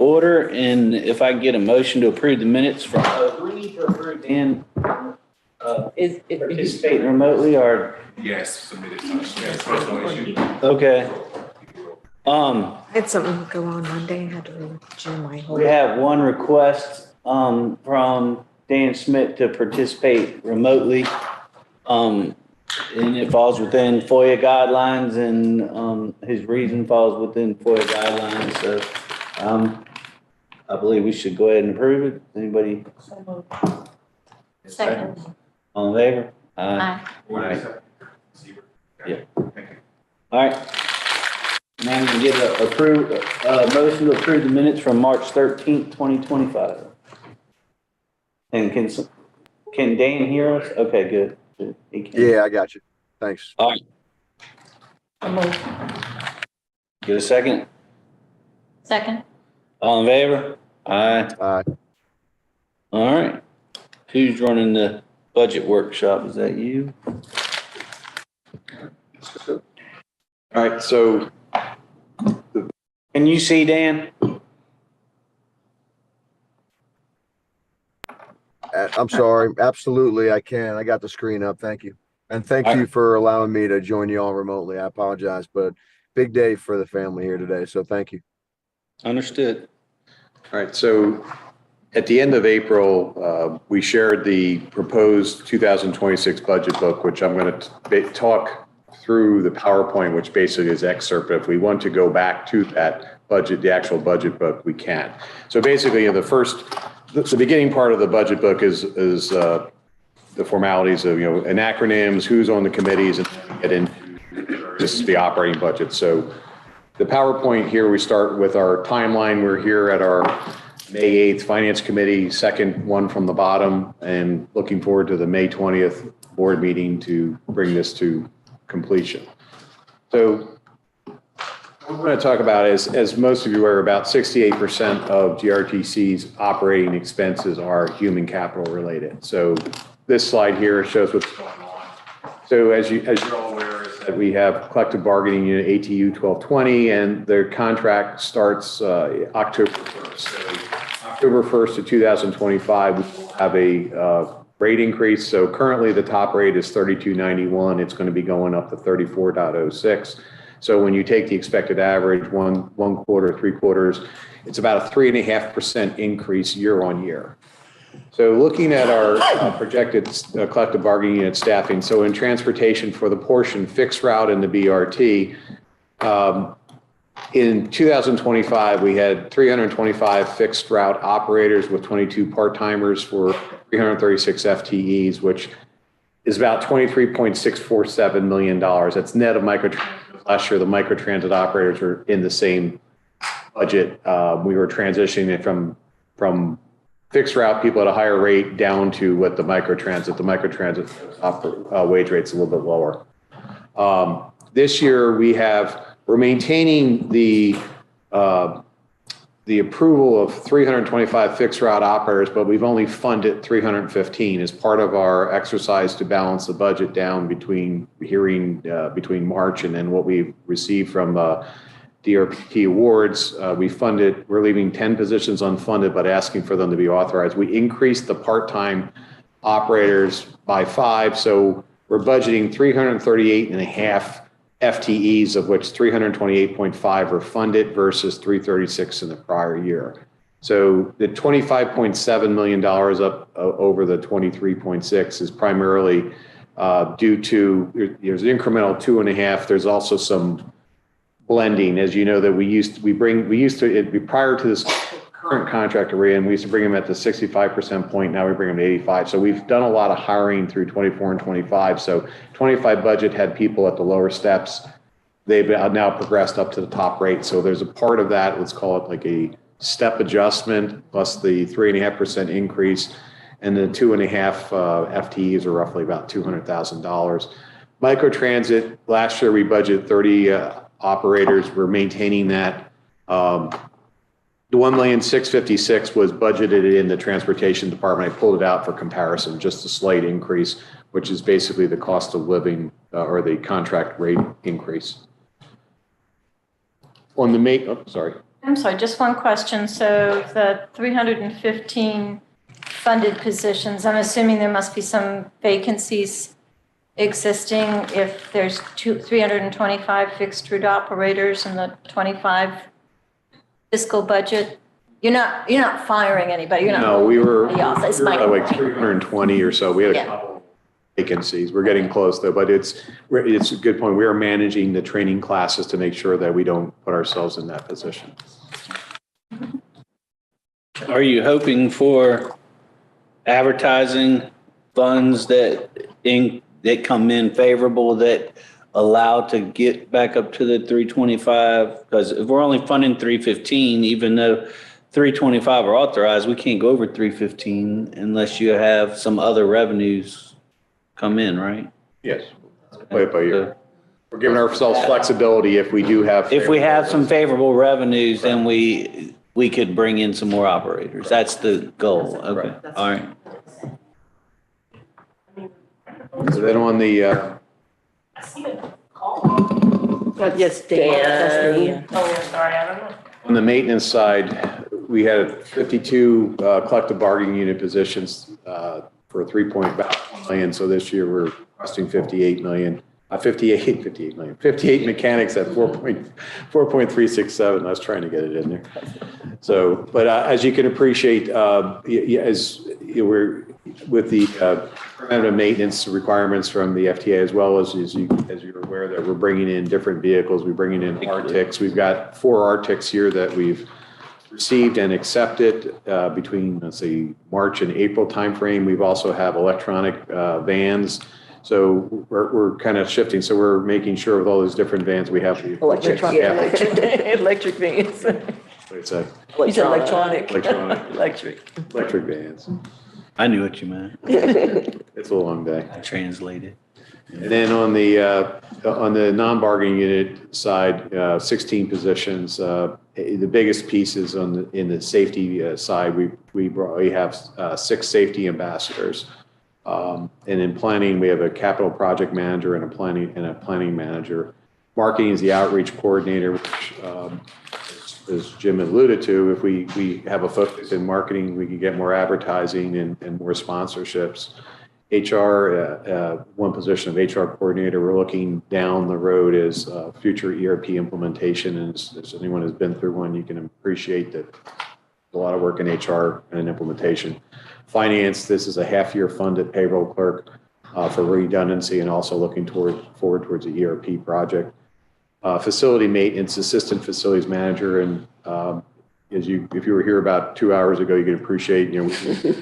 order, and if I can get a motion to approve the minutes from, do we need to approve Dan participating remotely or? Yes, submitted. Yes, no issue. Okay. I had something go on Monday. I had to redo my whole. We have one request from Dan Smith to participate remotely. And it falls within FOIA guidelines, and his reason falls within FOIA guidelines. So I believe we should go ahead and approve it. Anybody? Second. All in favor? Aye. Yeah. All right. Now we can get a motion to approve the minutes from March 13th, 2025. And can Dan hear us? Okay, good. He can. Yeah, I got you. Thanks. All right. Get a second? Second. All in favor? Aye. Aye. All right. Who's running the budget workshop? Is that you? All right, so Can you see Dan? I'm sorry. Absolutely, I can. I got the screen up. Thank you. And thank you for allowing me to join you all remotely. I apologize, but big day for the family here today. So thank you. Understood. all right, so at the end of April, we shared the proposed 2026 budget book, which I'm going to talk through the PowerPoint, which basically is excerpt. But if we want to go back to that budget, the actual budget book, we can. So basically, the beginning part of the budget book is the formalities of, and acronyms, who's on the committees, and get into just the operating budget. So the PowerPoint here, we start with our timeline. We're here at our May 8th Finance Committee, second one from the bottom, and looking forward to the May 20th board meeting to bring this to completion. So what we're going to talk about is, as most of you are, about 68% of GRTC's operating expenses are human capital related. So this slide here shows what's going on. So as you're all aware, is that we have collective bargaining unit ATU 1220, and their contract starts October 1st. So October 1st of 2025, we will have a rate increase. So currently the top rate is $32.91. It's going to be going up to $34.06. So when you take the expected average, one quarter, 3 quarters, it's about a 3.5% increase year on year. So looking at our projected collective bargaining unit staffing, so in transportation for the portion fixed route and the BRT, in 2025, we had 325 fixed route operators with 22 part-timers for 336 FTEs, which is about $23.647 million. That's net of microtransit. Last year, the microtransit operators were in the same budget. We were transitioning it from fixed route people at a higher rate down to what the microtransit wage rate's a little bit lower. This year we're maintaining the approval of 325 fixed route operators, but we've only funded 315 as part of our exercise to balance the budget down between March and then what we've received from DRPT awards. We're leaving 10 positions unfunded, but asking for them to be authorized. We increased the part-time operators by 5. So we're budgeting 338.5 FTEs, of which 328.5 are funded versus 336 in the prior year. So the $25.7 million up over the 23.6 is primarily due to, there's an incremental 2.5. There's also some blending, as you know, that prior to this current contract we're in, we used to bring them at the 65% point. Now we bring them to 85. So we've done a lot of hiring through 24 and 25. So 25 budget had people at the lower steps. They've now progressed up to the top rate. So there's a part of that, let's call it like a step adjustment plus the 3.5% increase. And the 2.5 FTEs are roughly about $200,000. Microtransit, last year we budgeted 30 operators. We're maintaining that. The $1,656,000 was budgeted in the transportation department. I pulled it out for comparison, just a slight increase, which is basically the cost of living or the contract rate increase. On the I'm sorry, just one question. So the 315 funded positions, I'm assuming there must be some vacancies existing if there's 325 fixed route operators in the 25 fiscal budget. You're not firing anybody. You're not. No, we were It's my like 320 or so. We had a Yeah. couple vacancies. We're getting close though, but it's a good point. We are managing the training classes to make sure that we don't put ourselves in that position. Are you hoping for advertising funds that come in favorable that allow to get back up to the 325? Because if we're only funding 315, even though 325 are authorized, we can't go over 315 unless you have some other revenues come in, right? Yes. Play it by ear. We're giving ourselves flexibility if we do have. If we have some favorable revenues, then we could bring in some more operators. That's the goal. Okay, all right. So then on the, Yes, Dan. on the maintenance side, we had 52 collective bargaining unit positions for 3.1 million. So this year we're requesting 58 million. 58 mechanics at 4.367. I was trying to get it in there. So, but as you can appreciate, we're with the preventative maintenance requirements from the FTA, as well as you're aware that we're bringing in different vehicles. We're bringing in Arctics. We've got 4 Arctics here that we've received and accepted between, let's see, March and April timeframe. We've also have electronic vans. So we're kind of shifting. So we're making sure with all those different vans we have the Electric vans. It's a You said electronic. electric vans. I knew what you meant. It's a long day. I translated. And then on the non-bargaining unit side, 16 positions. The biggest pieces in the safety side, we have 6 safety ambassadors. And in planning, we have a capital project manager and a planning manager. Marketing is the outreach coordinator, which, as Jim alluded to, if we have a focus in marketing, we can get more advertising and more sponsorships. HR, one position of HR coordinator. We're looking down the road as future ERP implementation. And as anyone has been through one, you can appreciate that a lot of work in HR and implementation. Finance, this is a half-year funded payroll clerk for redundancy and also looking forward towards the ERP project. Facility maintenance, assistant facilities manager, and if you were here about 2 hours ago, you could appreciate, we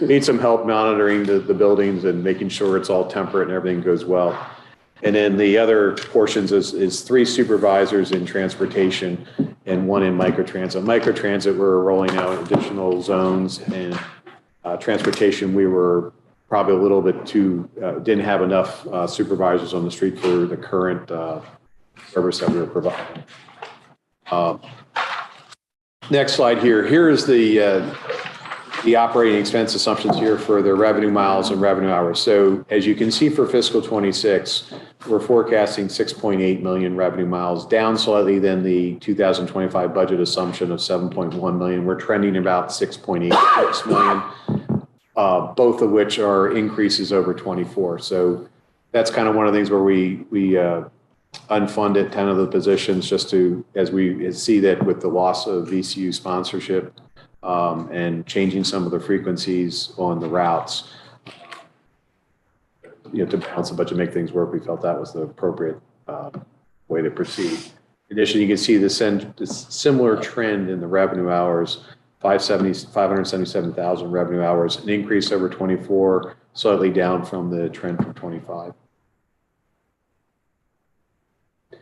need some help monitoring the buildings and making sure it's all temperate and everything goes well. And then the other portions is 3 supervisors in transportation and 1 in microtransit. Microtransit, we're rolling out additional zones, and transportation, we were probably a little bit didn't have enough supervisors on the street for the current service that we were providing. Next slide here. Here is the operating expense assumptions here for the revenue miles and revenue hours. So as you can see for fiscal 26, we're forecasting 6.8 million revenue miles, down slightly than the 2025 budget assumption of 7.1 million. We're trending about 6.86 million, both of which are increases over 24. So that's kind of one of the things where we unfunded 10 of the positions just to, as we see that with the loss of VCU sponsorship and changing some of the frequencies on the routes, to balance the budget, make things work, we felt that was the appropriate way to proceed. In addition, you can see the similar trend in the revenue hours, 577,000 revenue hours, an increase over 24, slightly down from the trend from 25. Can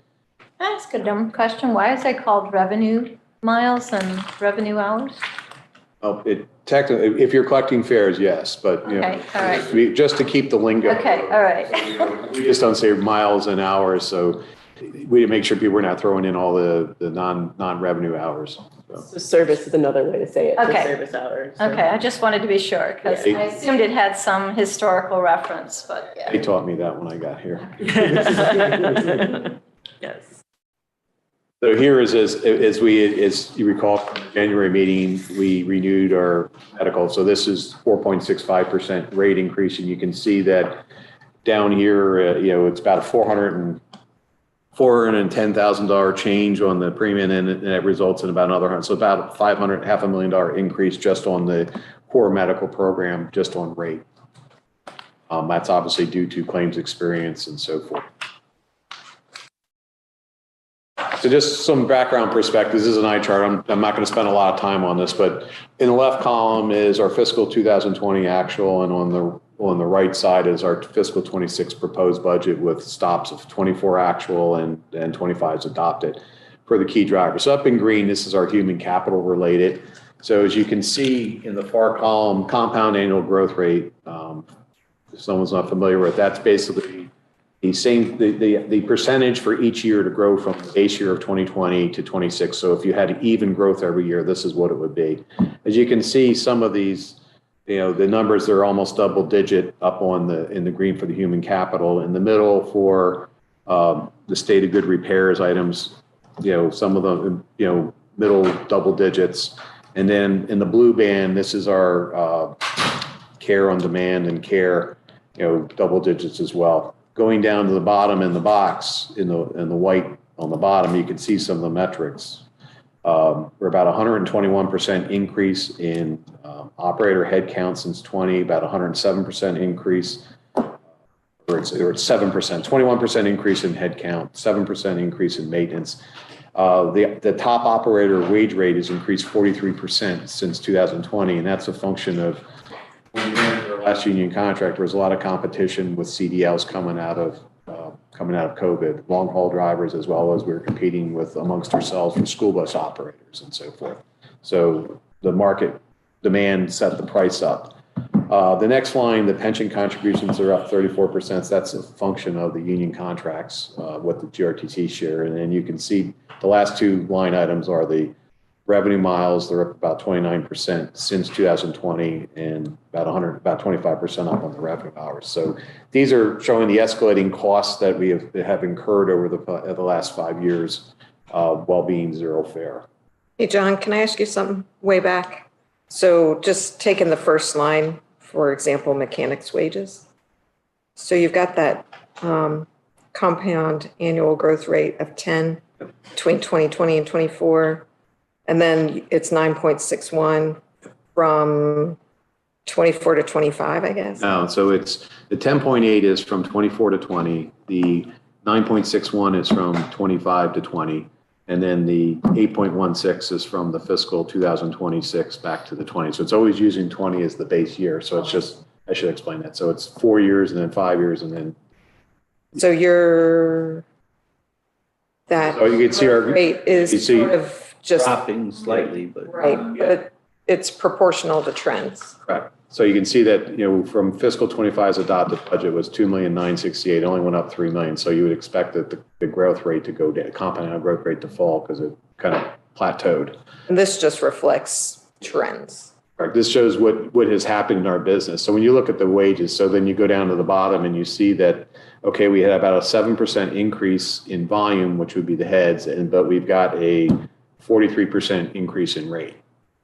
I ask a dumb question? Why is it called revenue miles and revenue hours? Oh, technically, if you're collecting fares, yes, but Okay, all right. just to keep the lingo. Okay, all right. We just don't say miles and hours, so we make sure people are not throwing in all the non-revenue hours. So service is another way to say it. Okay. Service hours. Okay, I just wanted to be sure because I assumed it had some historical reference, but yeah. They taught me that when I got here. Yes. So here is, as you recall from the January meeting, we renewed our medical. So this is 4.65% rate increase. And you can see that down here, it's about a $410,000 change on the premium, and it results in about another 100. So about $500,000 increase just on the core medical program, just on rate. That's obviously due to claims experience and so forth. So just some background perspective. This is an eye chart. I'm not going to spend a lot of time on this, but in the left column is our fiscal 2020 actual, and on the right side is our fiscal 26 proposed budget with stops of 24 actual and 25 is adopted for the key drivers. So up in green, this is our human capital related. So as you can see in the far column, compound annual growth rate, if someone's not familiar with, that's basically the percentage for each year to grow from the base year of 2020 to 26. So if you had even growth every year, this is what it would be. As you can see, some of these, the numbers are almost double digit up in the green for the human capital. In the middle for the state of good repairs items, some of them, middle double digits. And then in the blue band, this is our care on demand and care, double digits as well. Going down to the bottom in the box, in the white on the bottom, you can see some of the metrics. We're about 121% increase in operator headcount since 20, about 107% increase, or it's 7%, 21% increase in headcount, 7% increase in maintenance. The top operator wage rate has increased 43% since 2020, and that's a function of when we ran our last union contract, there was a lot of competition with CDLs coming out of COVID, long haul drivers, as well as we were competing with amongst ourselves for school bus operators and so forth. So the market demand set the price up. The next line, the pension contributions are up 34%. So that's a function of the union contracts with the GRTC share. And then you can see the last two line items are the revenue miles. They're up about 29% since 2020 and about 25% up on the revenue hours. So these are showing the escalating costs that we have incurred over the last 5 years while being zero fare. Hey, John, can I ask you something way back? So just taking the first line, for example, mechanics wages. So you've got that compound annual growth rate of 10 between 2020 and 24. And then it's 9.61 from 24 to 25, I guess. No, so it's the 10.8 is from 24 to 20. The 9.61 is from 25 to 20. And then the 8.16 is from the fiscal 2026 back to the 20. So it's always using 20 as the base year. So it's just, I should explain that. So it's 4 years and then 5 years and then. So that So you can see our rate is sort of just Dropping slightly, but. right, but it's proportional to trends. Correct. So you can see that, from fiscal 25's adopted budget was 2,968,000, only went up 3 million. So you would expect that the growth rate to go down, compound annual growth rate to fall because it kind of plateaued. And this just reflects trends. Correct. This shows what has happened in our business. So when you look at the wages, so then you go down to the bottom and you see that, okay, we had about a 7% increase in volume, which would be the heads, but we've got a 43% increase in rate.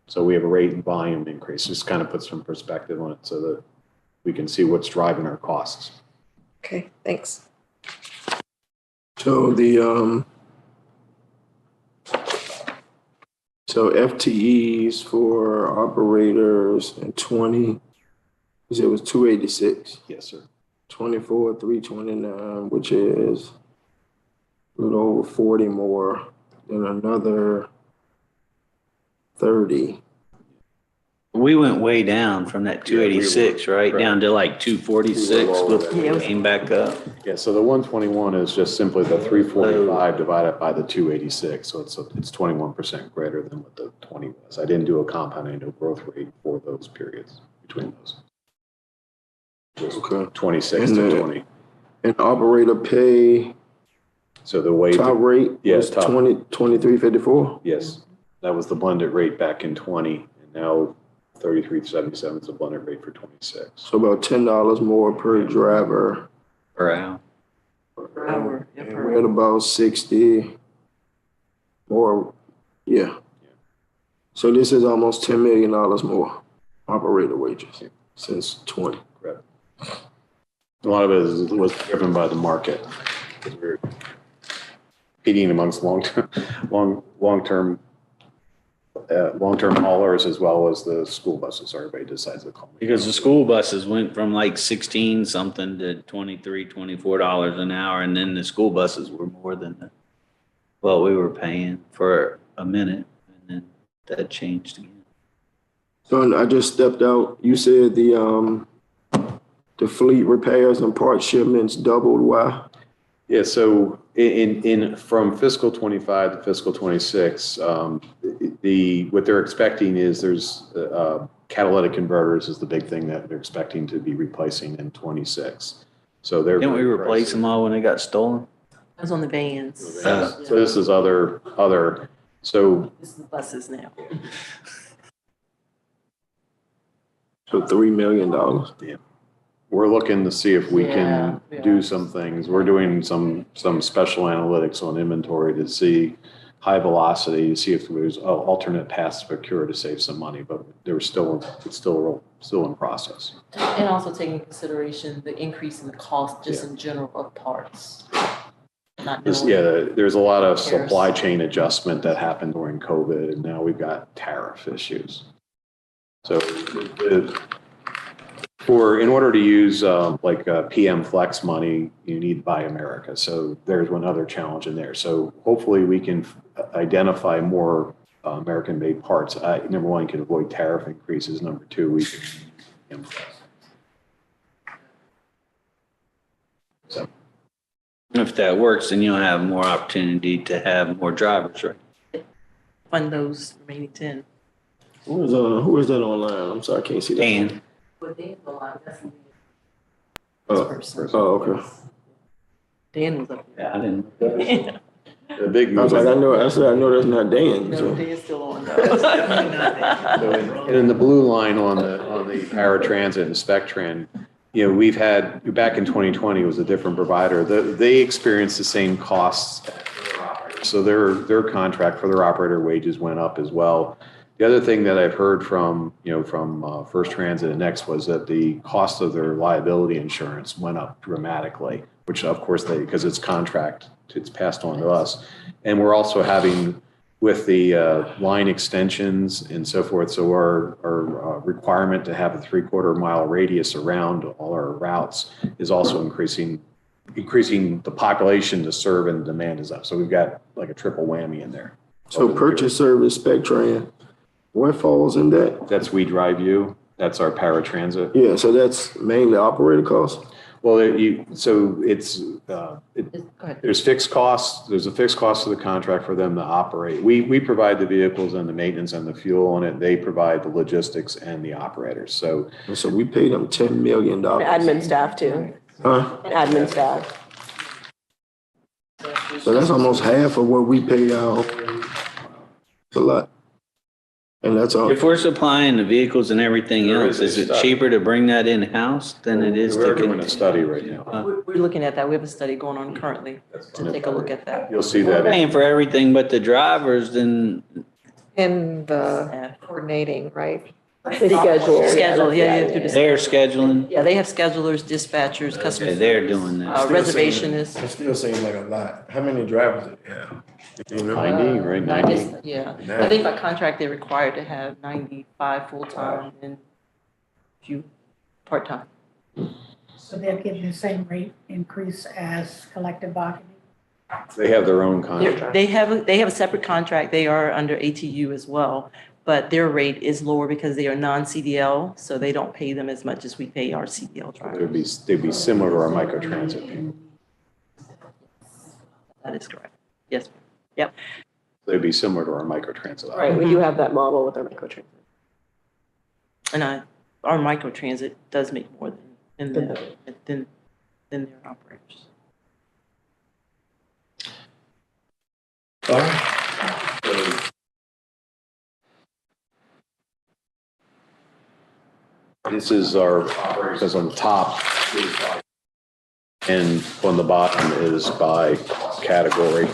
So we have a rate and volume increase. Just kind of puts some perspective on it so that we can see what's driving our costs. Okay, thanks. So so FTEs for operators in 20, it was 286, Yes, sir. 24, 329, which is a little over 40 more than another 30. We went way down from that 286, right? correct. Down to like 246, Yeah. came back up. Yeah, so the 121 is just simply the 345 divided by the 286. So it's 21% greater than what the 20 was. I didn't do a compound annual growth rate for those periods between those. Just Okay. 26 And to 20. And operator pay, So the wage, top rate Yeah, was top. 23.54. yes, that was the blended rate back in 20, and now 33.77 is the blended rate for 26. So about $10 more per driver. Per hour. And we're at about 60. Or, yeah. So this is almost $10 million more operator wages since 20. Correct. A lot of it was driven by the market. Because we're competing amongst long-term haulers as well as the school buses. Everybody decides to call. Because the school buses went from like 16 something to $23, $24 an hour. And then the school buses were more than what we were paying for a minute. And then that changed again. So I just stepped out. You said the fleet repairs and part shipments doubled. Why? Yeah, so from fiscal 25 to fiscal 26, what they're expecting is there's catalytic converters is the big thing that they're expecting to be replacing in 26. So they're Didn't we replace them all when they got stolen? It was on the vans. So this is other. So This is the buses now. So $3 million. we're looking to see if we Yeah, can do some things. We're doing some special analytics on inventory to see high velocity, to see if there's alternate paths to procure to save some money, but it's still in process. And also taking into consideration the increase in the cost just in general of parts. Not knowing. Yeah, there's a lot of supply chain adjustment that happened during COVID, and now we've got tariff issues. So in order to use PM Flex money, you need Buy America. So there's one other challenge in there. So hopefully we can identify more American-made parts. Number one, can avoid tariff increases. Number two, we can PM Flex. So If that works, then you'll have more opportunity to have more drivers, right? Fund those remaining 10. Who is that online? I'm sorry, I can't see that. And But Dan was on, that's the Oh, okay. Dan was up yeah, I didn't. there. the big I move. was like, I know that's not Dan. No, So. Dan's still on. It's definitely not Dan. So in the blue line on the paratransit and SpecTran, we've had, back in 2020 was a different provider. They experienced the same costs. So their contract for their operator wages went up as well. The other thing that I've heard from First Transit and Next was that the cost of their liability insurance went up dramatically, which of course because it's contract, it's passed on to us. And we're also having with the line extensions and so forth. So our requirement to have a 3/4 mile radius around all our routes is also increasing the population to serve, and demand is up. So we've got like a triple whammy in there. So purchase service SpecTran, what falls in that? That's We Drive You. That's our paratransit. Yeah, so that's mainly operator costs. Well, Go ahead. there's fixed costs. There's a fixed cost of the contract for them to operate. We provide the vehicles and the maintenance and the fuel on it. They provide the logistics and the operators. So So we paid them $10 million. Admin staff too. Huh? Admin staff. So that's almost half of what we pay out. It's a lot. And that's all. If we're supplying the vehicles and everything else, is it cheaper to bring that in-house than it is to? we're doing a study right now. We're looking at that. We have a study going on currently to take a look at that. You'll see that. Paying for everything but the drivers, then And the coordinating, right? Schedule, yeah, through the. they're scheduling, Yeah, they have schedulers, dispatchers, customer. they're doing that. Reservationists. It still seems like a lot. How many drivers do they have? You know? 90, right? 90. Yeah, I think by contract, they're required to have 95 full-time and a few part-time. So they'll give you the same rate increase as collective bargaining? They have their own contract. They have a separate contract. They are under ATU as well, but their rate is lower because they are non-CDL, so they don't pay them as much as we pay our CDL drivers. They'd be similar to our microtransit people. That is correct. Yes, yep. They'd be similar to our microtransit. Right, we do have that model with our microtransit. And our microtransit does make more than their operators. This is our operators on the top, and on the bottom is by category.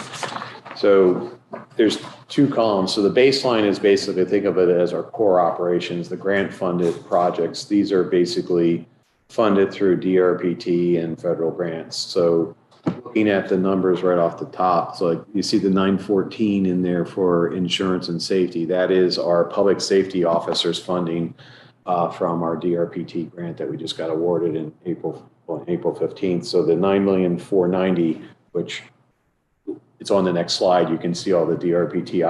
So there's two columns. So the baseline is basically, think of it as our core operations, the grant funded projects. These are basically funded through DRPT and federal grants. So looking at the numbers right off the top, so like you see the 914 in there for insurance and safety. That is our public safety officers funding from our DRPT grant that we just got awarded in April 15th. So the 9,490,000, which it's on the next slide, you can see all the DRPT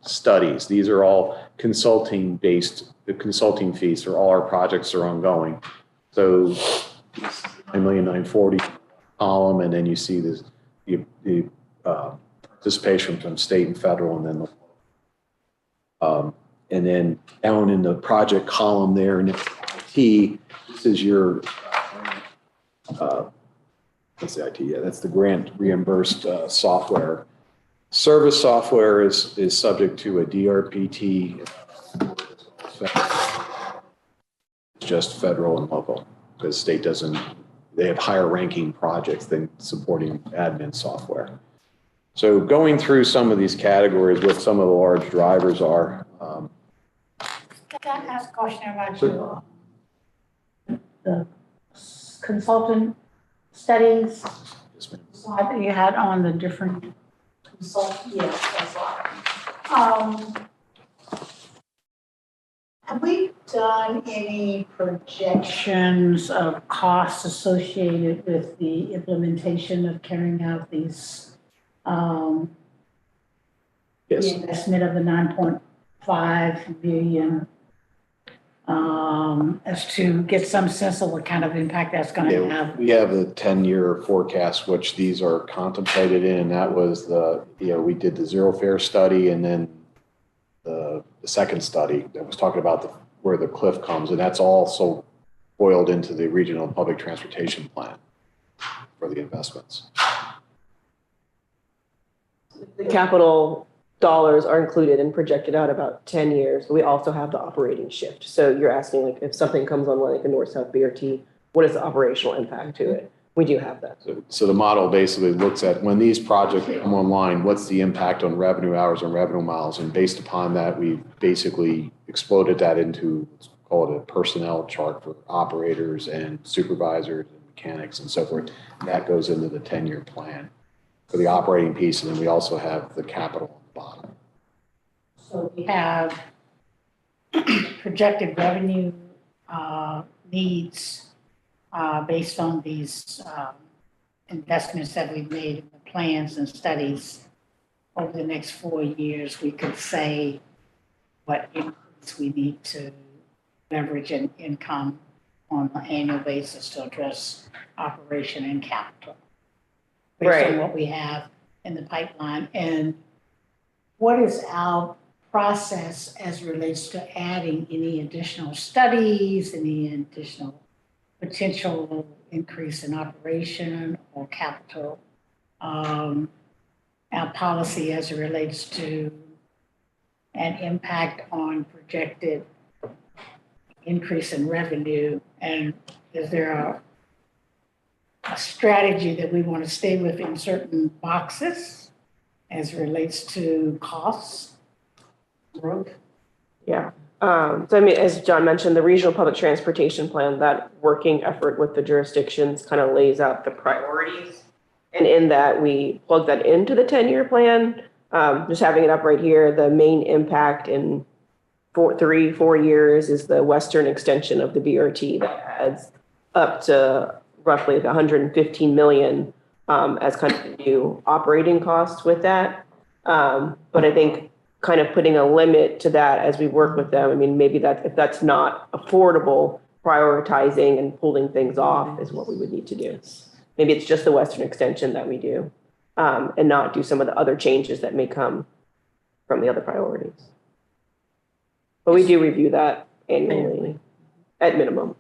studies. These are all consulting based, the consulting fees for all our projects are ongoing. So 9,940,000 column, and then you see this, the participation from state and federal, and then down in the project column there, next to IT, this is your, what's the IT? Yeah, that's the grant reimbursed software. Service software is subject to a DRPT. It's just federal and local, because state doesn't, they have higher ranking projects than supporting admin software. So going through some of these categories, what some of the large drivers are. Can I ask a question about your, the consultant studies? Slide that you had on the different consultants? Yes, that's right. Have we done any projections of costs associated with the implementation of carrying out these, Yes. the investment of the 9.5 billion, as to get some sense of what kind of impact that's going to have? We have the 10-year forecast, which these are contemplated in. That was the, we did the zero fare study, and then the second study that was talking about where the cliff comes, and that's also boiled into the regional public transportation plan for the investments. The capital dollars are included and projected out about 10 years. We also have the operating shift. So you're asking, like, if something comes online, like a north-south BRT, what is the operational impact to it? We do have that. So the model basically looks at when these projects come online, what's the impact on revenue hours and revenue miles? And based upon that, we basically exploded that into, let's call it a personnel chart for operators and supervisors and mechanics and so forth. And that goes into the 10-year plan for the operating piece. And then we also have the capital on the bottom. So we have projected revenue needs based on these investments that we've made in the plans and studies over the next 4 years. We could say what increase we need to leverage in income on an annual basis to address operation and capital based on what we have in the pipeline. And what is our process as it relates to adding any additional studies, any additional potential increase in operation or capital? Our policy as it relates to an impact on projected increase in revenue, and is there a strategy that we want to stay within certain boxes as it relates to costs, growth? Yeah. So I mean, as John mentioned, the regional public transportation plan, that working effort with the jurisdictions kind of lays out the priorities. And in that, we plug that into the 10-year plan. Just having it up right here, the main impact in 4 years is the western extension of the BRT that adds up to roughly 115 million as kind of new operating costs with that. But I think kind of putting a limit to that as we work with them. I mean, maybe that if that's not affordable, prioritizing and pulling things off is what we would need to do. Maybe it's just the western extension that we do and not do some of the other changes that may come from the other priorities. But we do review that annually at minimum.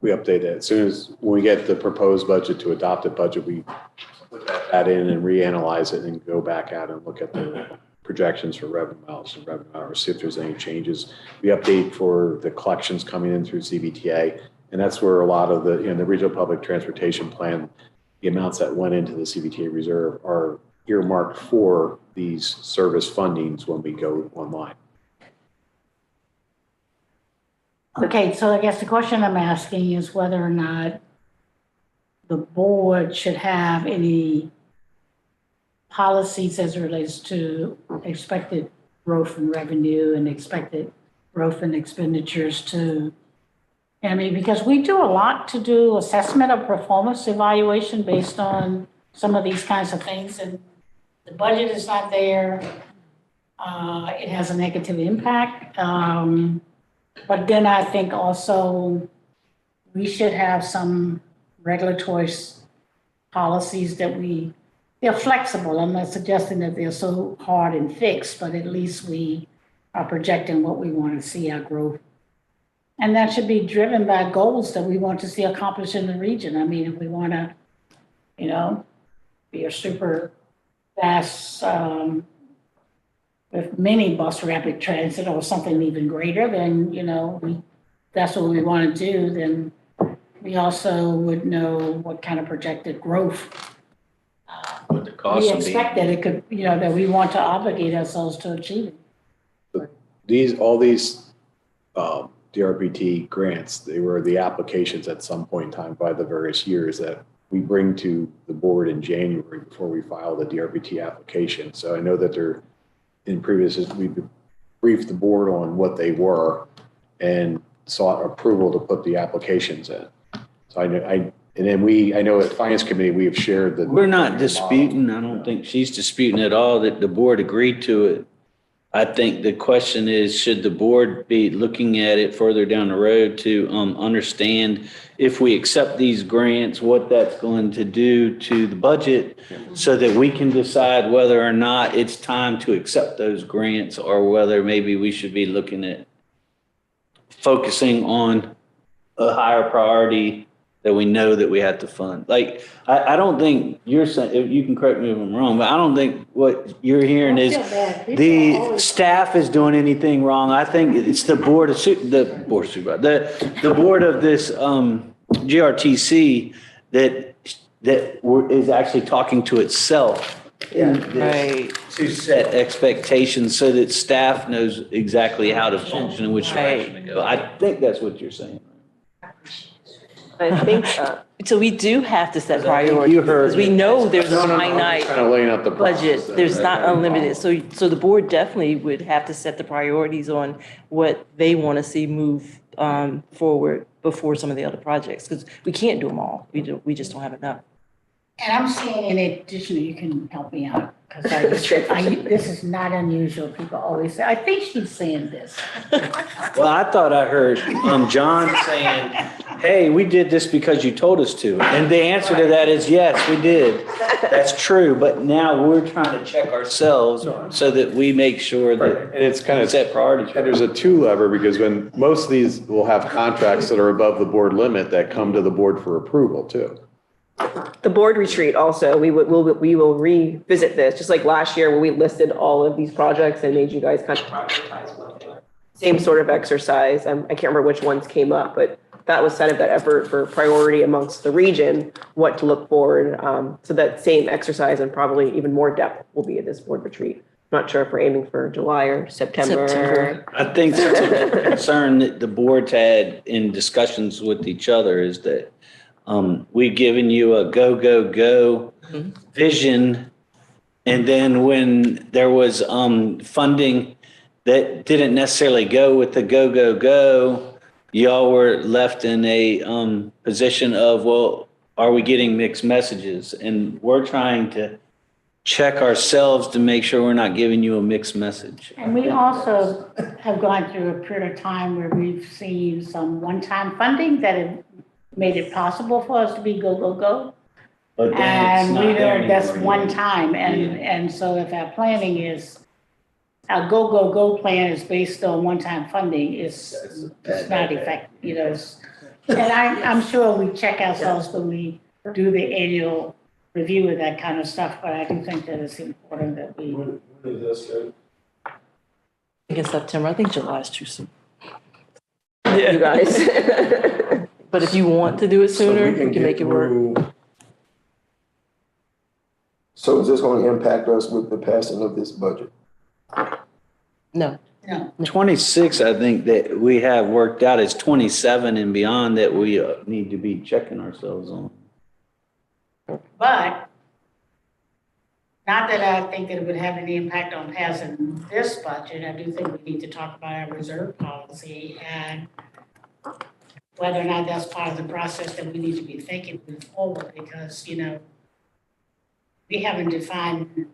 We update it as soon as when we get the proposed budget to adopted budget, we put that in and reanalyze it and go back out and look at the projections for revenue miles and revenue hours, see if there's any changes. We update for the collections coming in through CBTA, and that's where a lot of the, the regional public transportation plan, the amounts that went into the CBTA reserve are earmarked for these service fundings when we go online. Okay, so I guess the question I'm asking is whether or not the board should have any policies as it relates to expected growth in revenue and expected growth in expenditures to, I mean, because we do a lot to do assessment of performance evaluation based on some of these kinds of things, and the budget is not there. It has a negative impact. But then I think also we should have some regulatory policies that they're flexible. I'm not suggesting that they're so hard and fixed, but at least we are projecting what we want to see our growth. And that should be driven by goals that we want to see accomplished in the region. I mean, if we want to, you know, be a super fast, with many bus rapid transit or something even greater, then, you know, that's what we want to do, then we also would know what kind of projected growth What the cost we would be. expect that it could, you know, that we want to obligate ourselves to achieve. All these DRPT grants, they were the applications at some point in time by the various years that we bring to the board in January before we file the DRPT application. So I know that they're, in previous, we briefed the board on what they were and sought approval to put the applications in. So I know at Finance Committee, we have shared that. We're not disputing, I don't think she's disputing at all that the board agreed to it. I think the question is, should the board be looking at it further down the road to understand if we accept these grants, what that's going to do to the budget so that we can decide whether or not it's time to accept those grants or whether maybe we should be looking at focusing on a higher priority that we know that we have to fund. Like, I don't think you're saying, you can correct me if I'm wrong, but I don't think what you're hearing is the staff is doing anything wrong. I think it's the board of the board of this GRTC that is actually talking to itself. Right. To set expectations so that staff knows exactly how to function and which direction to go. I think that's what you're saying. I think, So we do have to set You priorities heard because we me. know there's a finite Kind of laying out the budget. process. There's not unlimited. So the board definitely would have to set the priorities on what they want to see move forward before some of the other projects, because we can't do them all. We just don't have enough. And I'm saying in addition, you can help me out, because this is not unusual. People always say, I think she's saying this. Well, I thought I heard John saying, hey, we did this because you told us to. And the answer to that is yes, we did. That's true. But now we're trying to check ourselves so that we make sure that And it's kind of set priorities. And there's a two lever, because when most of these will have contracts that are above the board limit that come to the board for approval too. the board retreat also, we will revisit this, just like last year when we listed all of these projects and made you guys kind of prioritize. Same sort of exercise. I can't remember which ones came up, but that was kind of that effort for priority amongst the region, what to look forward. So that same exercise and probably even more depth will be at this board retreat. Not sure if we're aiming for July or September. I think that's a concern that the board's had in discussions with each other is that we've given you a go vision. And then when there was funding that didn't necessarily go with the go, y'all were left in a position of, well, are we getting mixed messages? And we're trying to check ourselves to make sure we're not giving you a mixed message. And we also have gone through a period of time where we've seen some one-time funding that have made it possible for us to be go. But then it's And not we there know that's anymore. one time. And so if our planning is, our go plan is based on one-time funding, it's not effective, you know. And I'm sure we check ourselves when we do the annual review of that kind of stuff, but I do think that it's important that we. When does this go? I think in September. I think July is too soon. You guys. But if you want to do it So sooner, we we can get make it work. through- So is this gonna impact us with the passing of this budget? No. No, 26, I think that we have worked out. It's 27 and beyond that we need to be checking ourselves on. but not that I think that it would have any impact on passing this budget. I do think we need to talk about our reserve policy and whether or not that's part of the process that we need to be thinking moving forward, because, you know, we haven't defined, I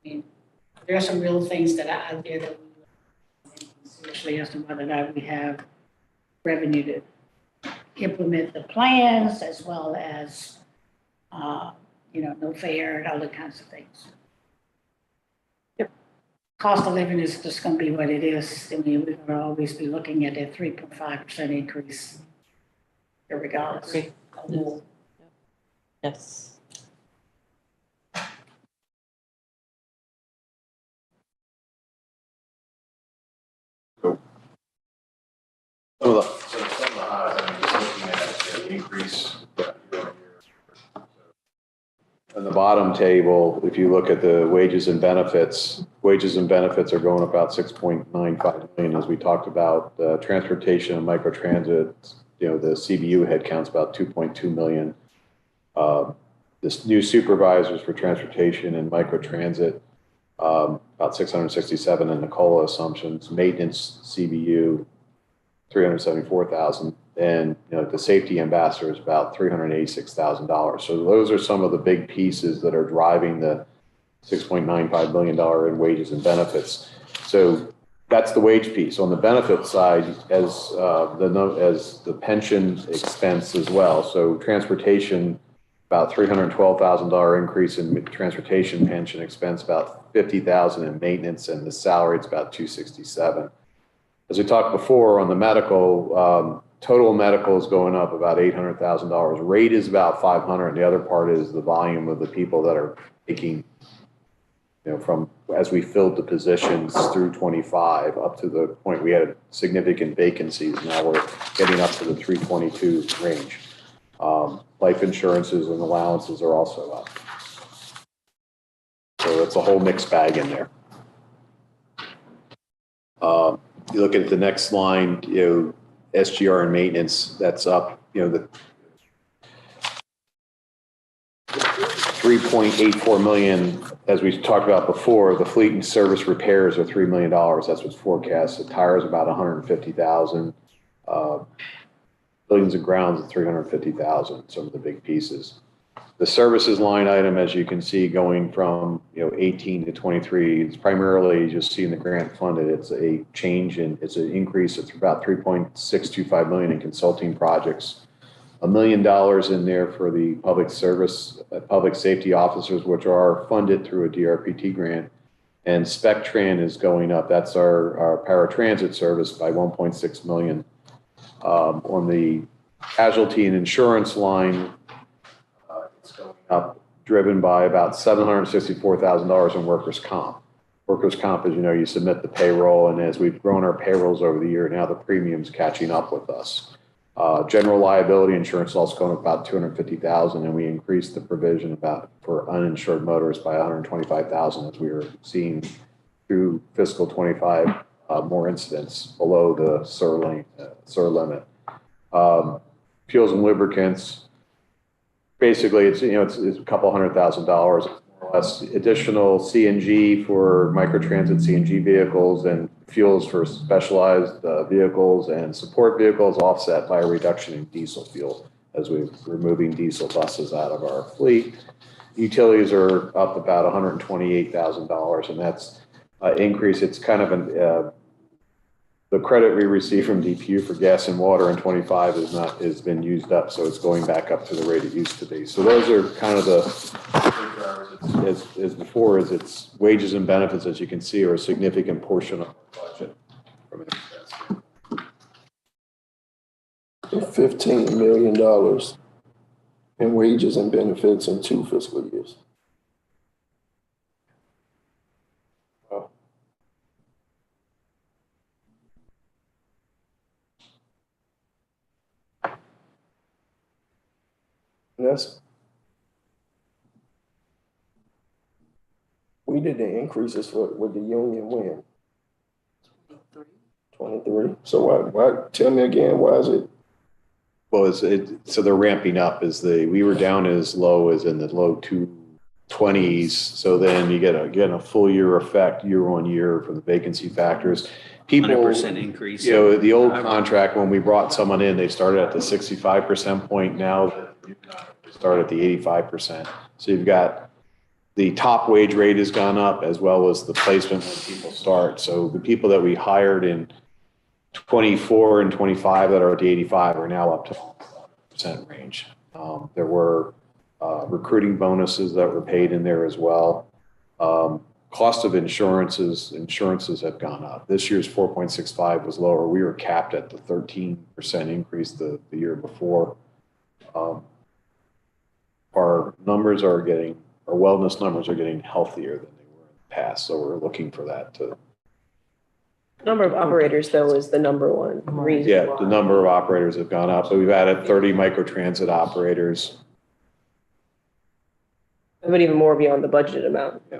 mean, there are some real things that are out there that we take seriously as to whether or not we have revenue to implement the plans as well as, you know, no fair and other kinds of things. Yep. Cost of living is just gonna be what it is. I mean, we're gonna always be looking at that 3.5% increase regardless. Agree. Of Yes. Some of the highs, I'm just looking at the increase year-over-year. On the bottom table, if you look at the wages and benefits are going up about 6.95 million, as we talked about. Transportation and microtransit, you know, the CBU headcount's about 2.2 million. This new supervisors for transportation and microtransit, about 667 in the COLA assumptions. Maintenance CBU, 374,000, and you know the safety ambassador is about $386,000. So those are some of the big pieces that are driving the $6.95 million in wages and benefits. So that's the wage piece. On the benefit side, as the pension expense as well. So transportation, about $312,000 increase in transportation pension expense, about $50,000 in maintenance, and the salary it's about $267,000. As we talked before on the medical, total medical is going up about $800,000. Rate is about $500,000. And the other part is the volume of the people that are taking, you know, from as we filled the positions through 25 up to the point we had significant vacancies. Now we're getting up to the 322 range. Life insurances and allowances are also up. So it's a whole mixed bag in there. You look at the next line, you know, SGR and maintenance, that's up, you know, the 3.84 million, as we talked about before. The fleet and service repairs are $3 million. That's what's forecast. The tires about 150,000. Buildings and grounds at 350,000, some of the big pieces. The services line item, as you can see, going from 18 to 23, it's primarily just seeing the grant funded. It's a change in, it's an increase of about 3.625 million in consulting projects, $1 million in there for the public service, public safety officers, which are funded through a DRPT grant. And SpecTran is going up. That's our paratransit service by 1.6 million. On the casualty and insurance line, it's going up, driven by about $764,000 in workers' comp. Workers' comp, as you know, you submit the payroll, and as we've grown our payrolls over the year, now the premium's catching up with us. General liability insurance is also going up about $250,000, and we increased the provision for uninsured motorists by $125,000 as we were seeing through fiscal 25 more incidents below the SIR limit. Fuels and lubricants, basically it's a couple $100,000 more or less. Additional CNG for microtransit CNG vehicles and fuels for specialized vehicles and support vehicles, offset by a reduction in diesel fuel as we're removing diesel buses out of our fleet. Utilities are up about $128,000, and that's increase. It's kind of the credit we receive from DPU for gas and water in 25 has been used up, so it's going back up to the rate it used to be. So those are kind of the drivers. As before, as it's wages and benefits, as you can see, are a significant portion of our budget. From an $15 million in wages and benefits in 2 fiscal years. Wow. we did the increases with the union when? 23. So why, tell me again, why is it? Well, so they're ramping up we were down as low as in the low 220s. So then you get a full year effect year on year for the vacancy factors. People, 100% increase. You know, the old contract, when we brought someone in, they started at the 65% point. Now they start at the 85%. So you've got the top wage rate has gone up as well as the placement when people start. So the people that we hired in 24 and 25 that are at the 85 are now up to 5% range. There were recruiting bonuses that were paid in there as well. Cost of insurances have gone up. This year's 4.65 was lower. We were capped at the 13% increase the year before. Our wellness numbers are getting healthier than they were in the past. So we're looking for that to. Number of operators, though, is the number one reason. Yeah, the number of operators have gone up. So we've added 30 microtransit operators. But even more beyond the budgeted amount. Yeah.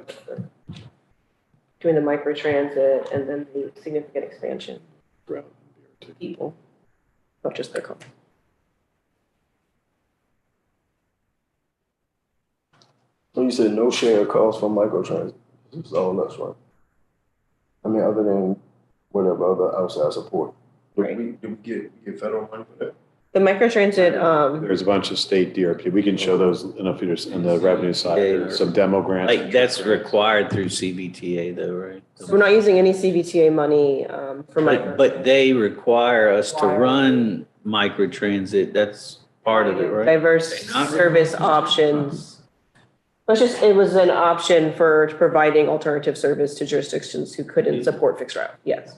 Doing the microtransit and then the significant expansion. People, not just their company. So you said no share cost for microtransit. This is all us, right? I mean, other than whatever other outside support. Right. Do we get federal money for that? The microtransit, There's a bunch of state DRP. We can show those in the revenue side. There's some demo grants. Like that's required through CBTA though, right? we're not using any CBTA money for micro. But they require us to run microtransit. That's part of it, right? Diverse service options. It was an option for providing alternative service to jurisdictions who couldn't support fixed route. Yes.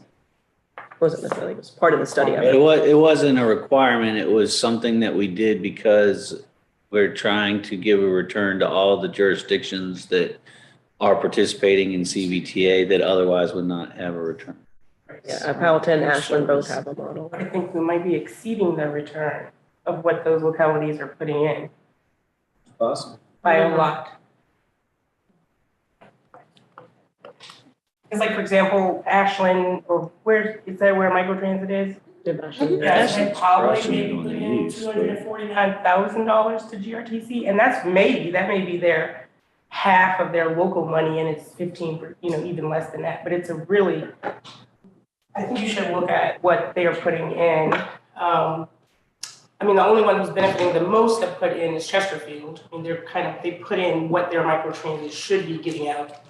Wasn't necessarily, it was part of the study. It wasn't a requirement. It was something that we did because we're trying to give a return to all the jurisdictions that are participating in CBTA that otherwise would not have a return. Yeah, Powhatan and Ashland both have a model. I think we might be exceeding the return of what those localities are putting in. Awesome. By a lot. It's like, for example, Ashland, or where microtransit is? Ashland probably maybe put in $249,000 to GRTC, and that may be their half of their local money, and it's 15, even less than that. But it's I think you should look at what they are putting in. The only one who's benefiting the most to put in is Chesterfield. They put in what their microtransit should be giving out.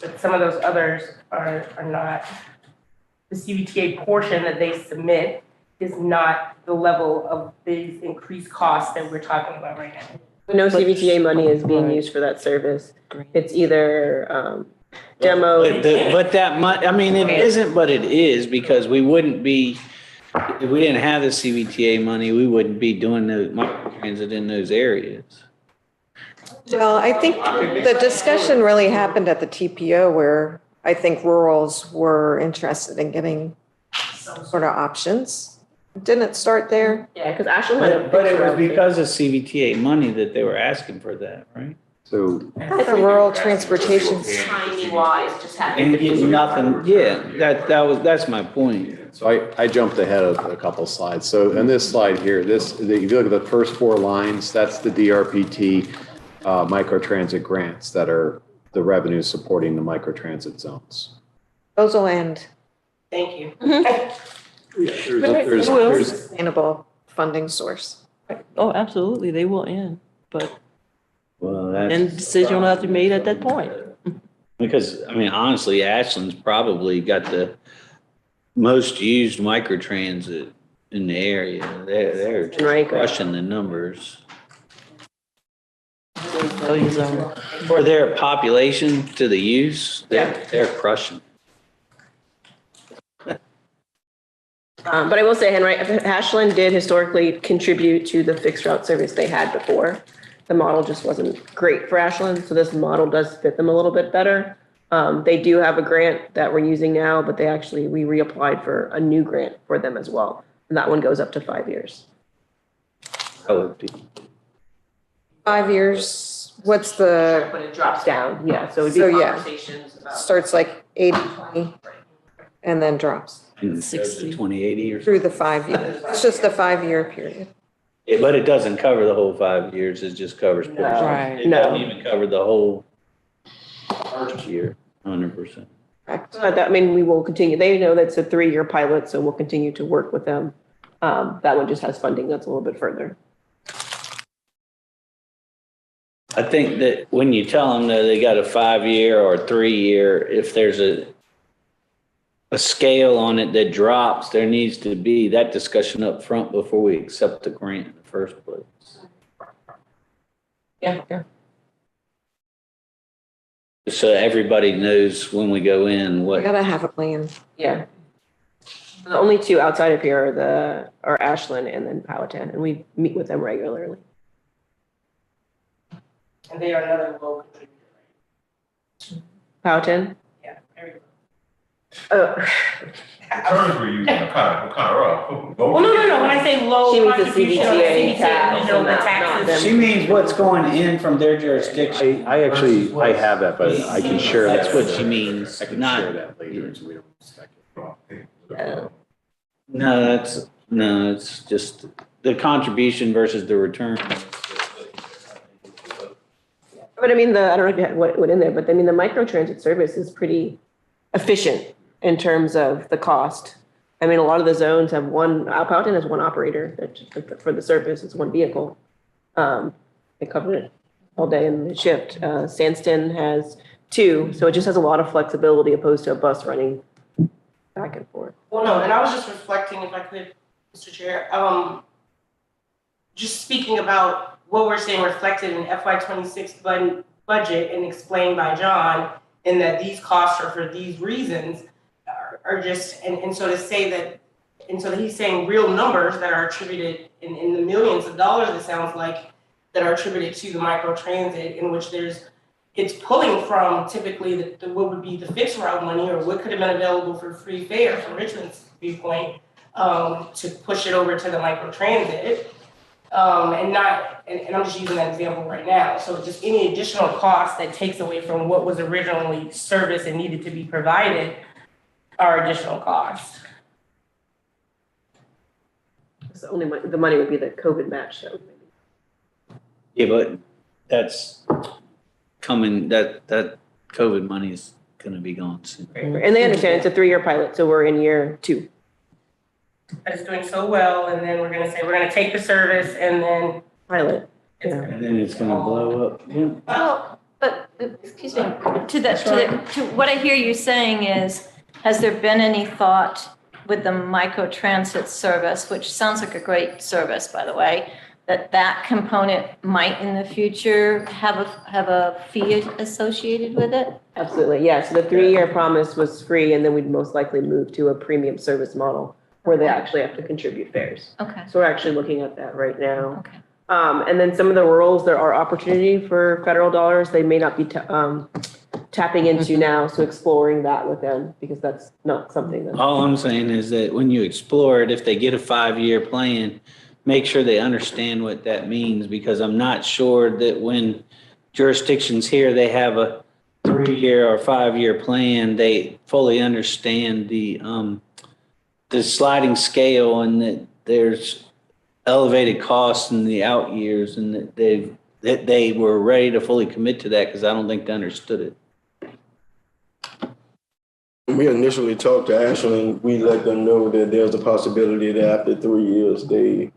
But some of those others are not. The CBTA portion that they submit is not the level of these increased costs that we're talking about right now. No CBTA money is being used for that service. It's either demo. But that might, it isn't, but it is because we wouldn't be, if we didn't have the CBTA money, we wouldn't be doing the microtransit in those areas. Well, I think the discussion really happened at the TPO where I think rurals were interested in getting some sort of options. Didn't it start there? Yeah, because Ashland had a. But it was because of CBTA money that they were asking for that, right? So The rural transportation. Timing wise, just And getting nothing, that's my point. So I jumped ahead of a couple of slides. So in this slide here, if you look at the first 4 lines, that's the DRPT microtransit grants that are the revenue supporting the microtransit zones. Those will end. Thank you. There's Sustainable funding source. Oh, absolutely, they will end, but Well, then decision will have to be made at that point. because, honestly, Ashland's probably got the most used microtransit in the area. They're just Right. crushing the numbers. Tell you something. For their population to the use, they're crushing. But I will say, Henry, Ashland did historically contribute to the fixed route service they had before. The model just wasn't great for Ashland, so this model does fit them a little bit better. They do have a grant that we're using now, but we reapplied for a new grant for them as well. And that one goes up to 5 years. 5 years What's the, But it drops down, yeah, so it'd be So, yeah. conversations about. starts like 80/20 and then drops And 60. 2080 or through the 5 years. It's just a 5-year period. something. But it doesn't cover the whole 5 years. It just covers portions. Right. It doesn't even cover the whole first year, 100%. Correct. That, I mean, we will continue, they know that's a 3-year pilot, so we'll continue to work with them. That one just has funding that's a little bit further. I think that when you tell them that they got a 5-year or a 3-year, if there's a scale on it that drops, there needs to be that discussion up front before we accept the grant in the first place. Yeah. So everybody knows when we go in We what, gotta have a plan. Yeah. The only two outside of here are Ashland and then Powhatan, and we meet with them regularly. And they are another low contributor. Powhatan? Yeah, very low. Oh, Terms we're using are kind of rough. Well, no, when I say low She means the contribution, CBTA CBTA, tax you know, and the not taxes. them. she means what's going in from their jurisdiction. I actually, I have that, but I can share that. That's what she means, I can share not, that later, so we don't speculate. no, it's just the contribution versus the return. But I mean, I don't know what in there, but I mean, the microtransit service is pretty efficient in terms of the cost. I mean, a lot of the zones have Powhatan has one operator for the service, it's one vehicle. They cover it all day in the shift. Sandston has 2, so it just has a lot of flexibility opposed to a bus running back and forth. Well, no, and I was just reflecting, if I could, Mr. Chair, just speaking about what we're seeing reflected in FY26 budget and explained by John, in that these costs are for these reasons, are just, and so to say that, and so that he's saying real numbers that are attributed in the millions of dollars, it sounds like, that are attributed to the microtransit, in which it's pulling from typically what would be the fixed route money, or what could have been available for free fare from Richmond's viewpoint, to push it over to the microtransit. And I'm just using that example right now. So just any additional cost that takes away from what was originally serviced and needed to be provided are additional costs. So the money would be the COVID match, so. Yeah, but that's coming, that COVID money is gonna be gone soon. And they understand it's a 3-year pilot, so we're in year 2. It's doing so well, and then we're gonna say, we're gonna take the service and then. Pilot. it's Yeah. gonna And then it's gonna blow up. Yeah. Well, but, excuse me, to what I hear you saying is, has there been any thought with the microtransit service, which sounds like a great service, by the way, that component might in the future have a fee associated with it? Absolutely, yeah. So the 3-year promise was free, and then we'd most likely move to a premium service model where they actually have to contribute fares. Okay, So we're actually looking at that right now. okay. And then some of the rurals, there are opportunity for federal dollars. They may not be tapping into now, so exploring that with them, because that's not something that. All I'm saying is that when you explore it, if they get a 5-year plan, make sure they understand what that means, because I'm not sure that when jurisdictions here, they have a 3-year or 5-year plan, they fully understand the sliding scale, and that there's elevated costs in the out years, and that they were ready to fully commit to that, because I don't think they understood it. When we initially talked to Ashland, we let them know that there's a possibility that after 3 years, their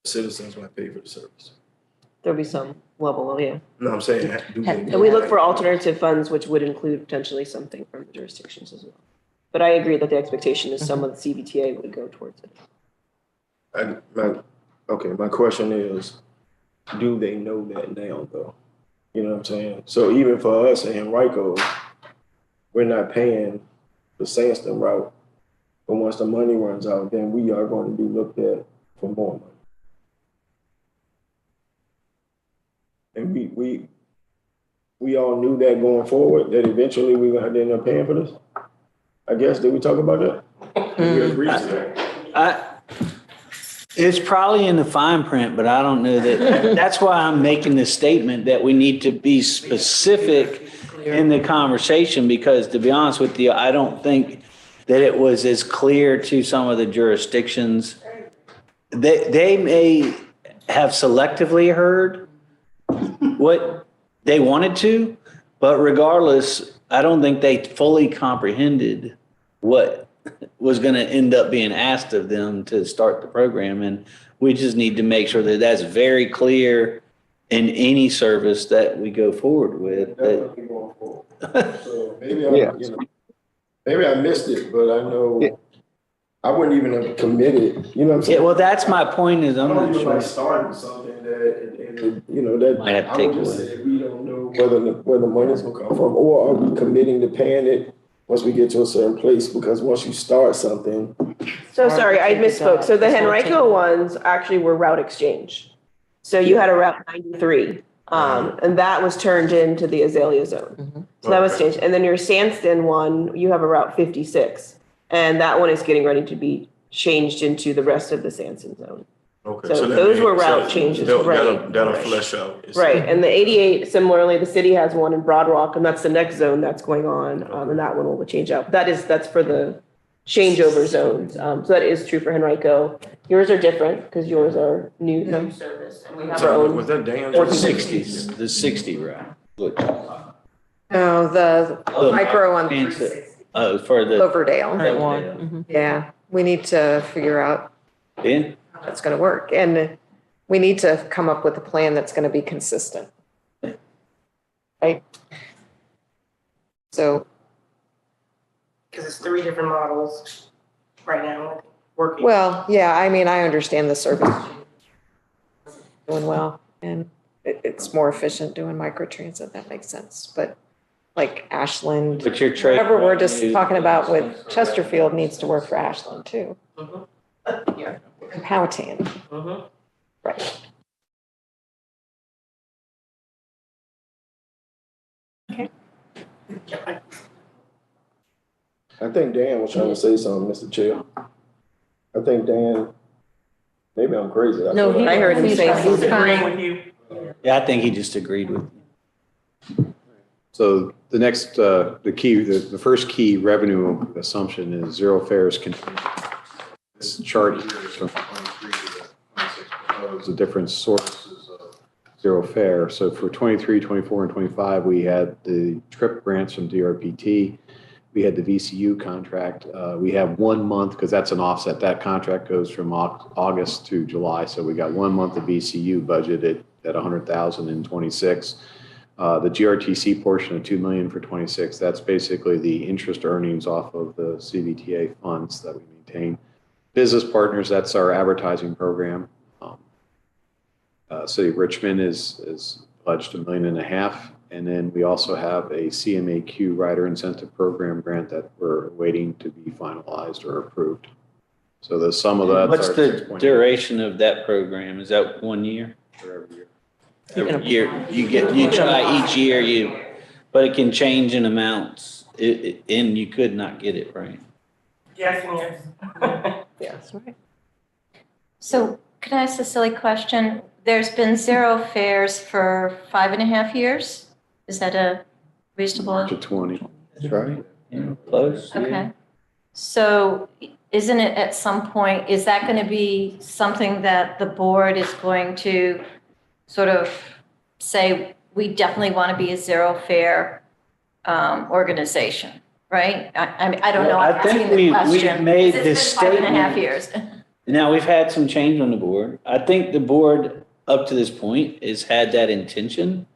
citizens might pay for the service. There'll be some level of, yeah. No, I'm saying. And we look for alternative funds, which would include potentially something from the jurisdictions as well. But I agree that the expectation is some of the CBTA would go towards it. My question is, do they know that now, though? You know what I'm saying? So even for us in Henrico, we're not paying the Sandston route, but once the money runs out, then we are going to be looked at for more money. And we all knew that going forward, that eventually we're going to end up paying for this. I guess, did we talk about that? We agreed to that. It's probably in the fine print, but I don't know that, that's why I'm making this statement that we need to be specific in the conversation, because to be honest with you, I don't think that it was as clear to some of the jurisdictions. They may have selectively heard what they wanted to, but regardless, I don't think they fully comprehended what was going to end up being asked of them to start the program. And we just need to make sure that that's very clear in any service that we go forward with. Definitely going forward. So maybe maybe I missed it, but I know I wouldn't even have committed, you know what I'm saying? Yeah, well, that's my point is I I'm don't not even like sure. starting something that Might have to I take would just away. say we don't know where the money's gonna come from, or are we committing to paying it once we get to a certain place? Because once you start something, So sorry, I misspoke. So the Henrico ones actually were route exchange. So you had a Route 93, and that was turned into the Azalea zone. So that was changed. And then your Sandston one, you have a Route 56, and that one is getting ready to be changed into the rest of the Sandston zone. okay. So that those means- were route changes, right. That'll Right. flesh out. Right, and the 88, similarly, the city has one in Broad Rock, and that's the next zone that's going on, and that one will change out. That's for the changeover zones. So that is true for Henrico. Yours are different, because yours are new service, and we have our own. Was that Dan? The 60s, the 60 route. Look, No, the micro on Fancy. 360, for the. Cloverdale. That one. Yeah, we need to figure out Yeah. how that's going to work. And we need to come up with a plan that's going to be consistent. Right? So, Because it's 3 different models right now working. well, yeah, I mean, I understand the service doing well, and it's more efficient doing microtransit. That makes sense. But like Ashland, But your trade. whatever we're just talking about with Chesterfield needs to work for Ashland too. Yeah. And Powhatan, right. I think Dan was trying to say something, Mr. Chair. I think Dan, maybe I'm crazy. No, I heard him say He's agreeing with you. Yeah, I think he just agreed with you. So the next, the first key revenue assumption is zero fares continue. This chart here is from 23 to 26 proposed, the different sources of zero fare. So for 23, 24, and 25, we had the trip grants from DRPT. We had the VCU contract. We have 1 month, because that's an offset. That contract goes from August to July. So we got 1 month of VCU budgeted at 100,000 in 26. The GRTC portion of 2 million for 26, that's basically the interest earnings off of the CVTA funds that we maintain. Business partners, that's our advertising program. City of Richmond is pledged $1.5 million. And then we also have a CMAQ rider incentive program grant that we're waiting to be finalized or approved. So the sum of that. What's the duration of that program? Is that 1 year? For every year. Every year, you try each year, but it can change in amounts, and you could not get it, right? Yes and yes. Yes, right. So can I ask a silly question? There's been zero fares for 5.5 years? Is that a reasonable? To 20. That's right. Yeah, close. yeah. Okay. So isn't it at some point, is that going to be something that the board is going to sort of say, we definitely want to be a zero fare organization, right? I mean, I don't know, I'm I think asking the we've question. made because this it's been 5.5 statement. years. Now, we've had some change on the board. I think the board, up to this point, has had that intention.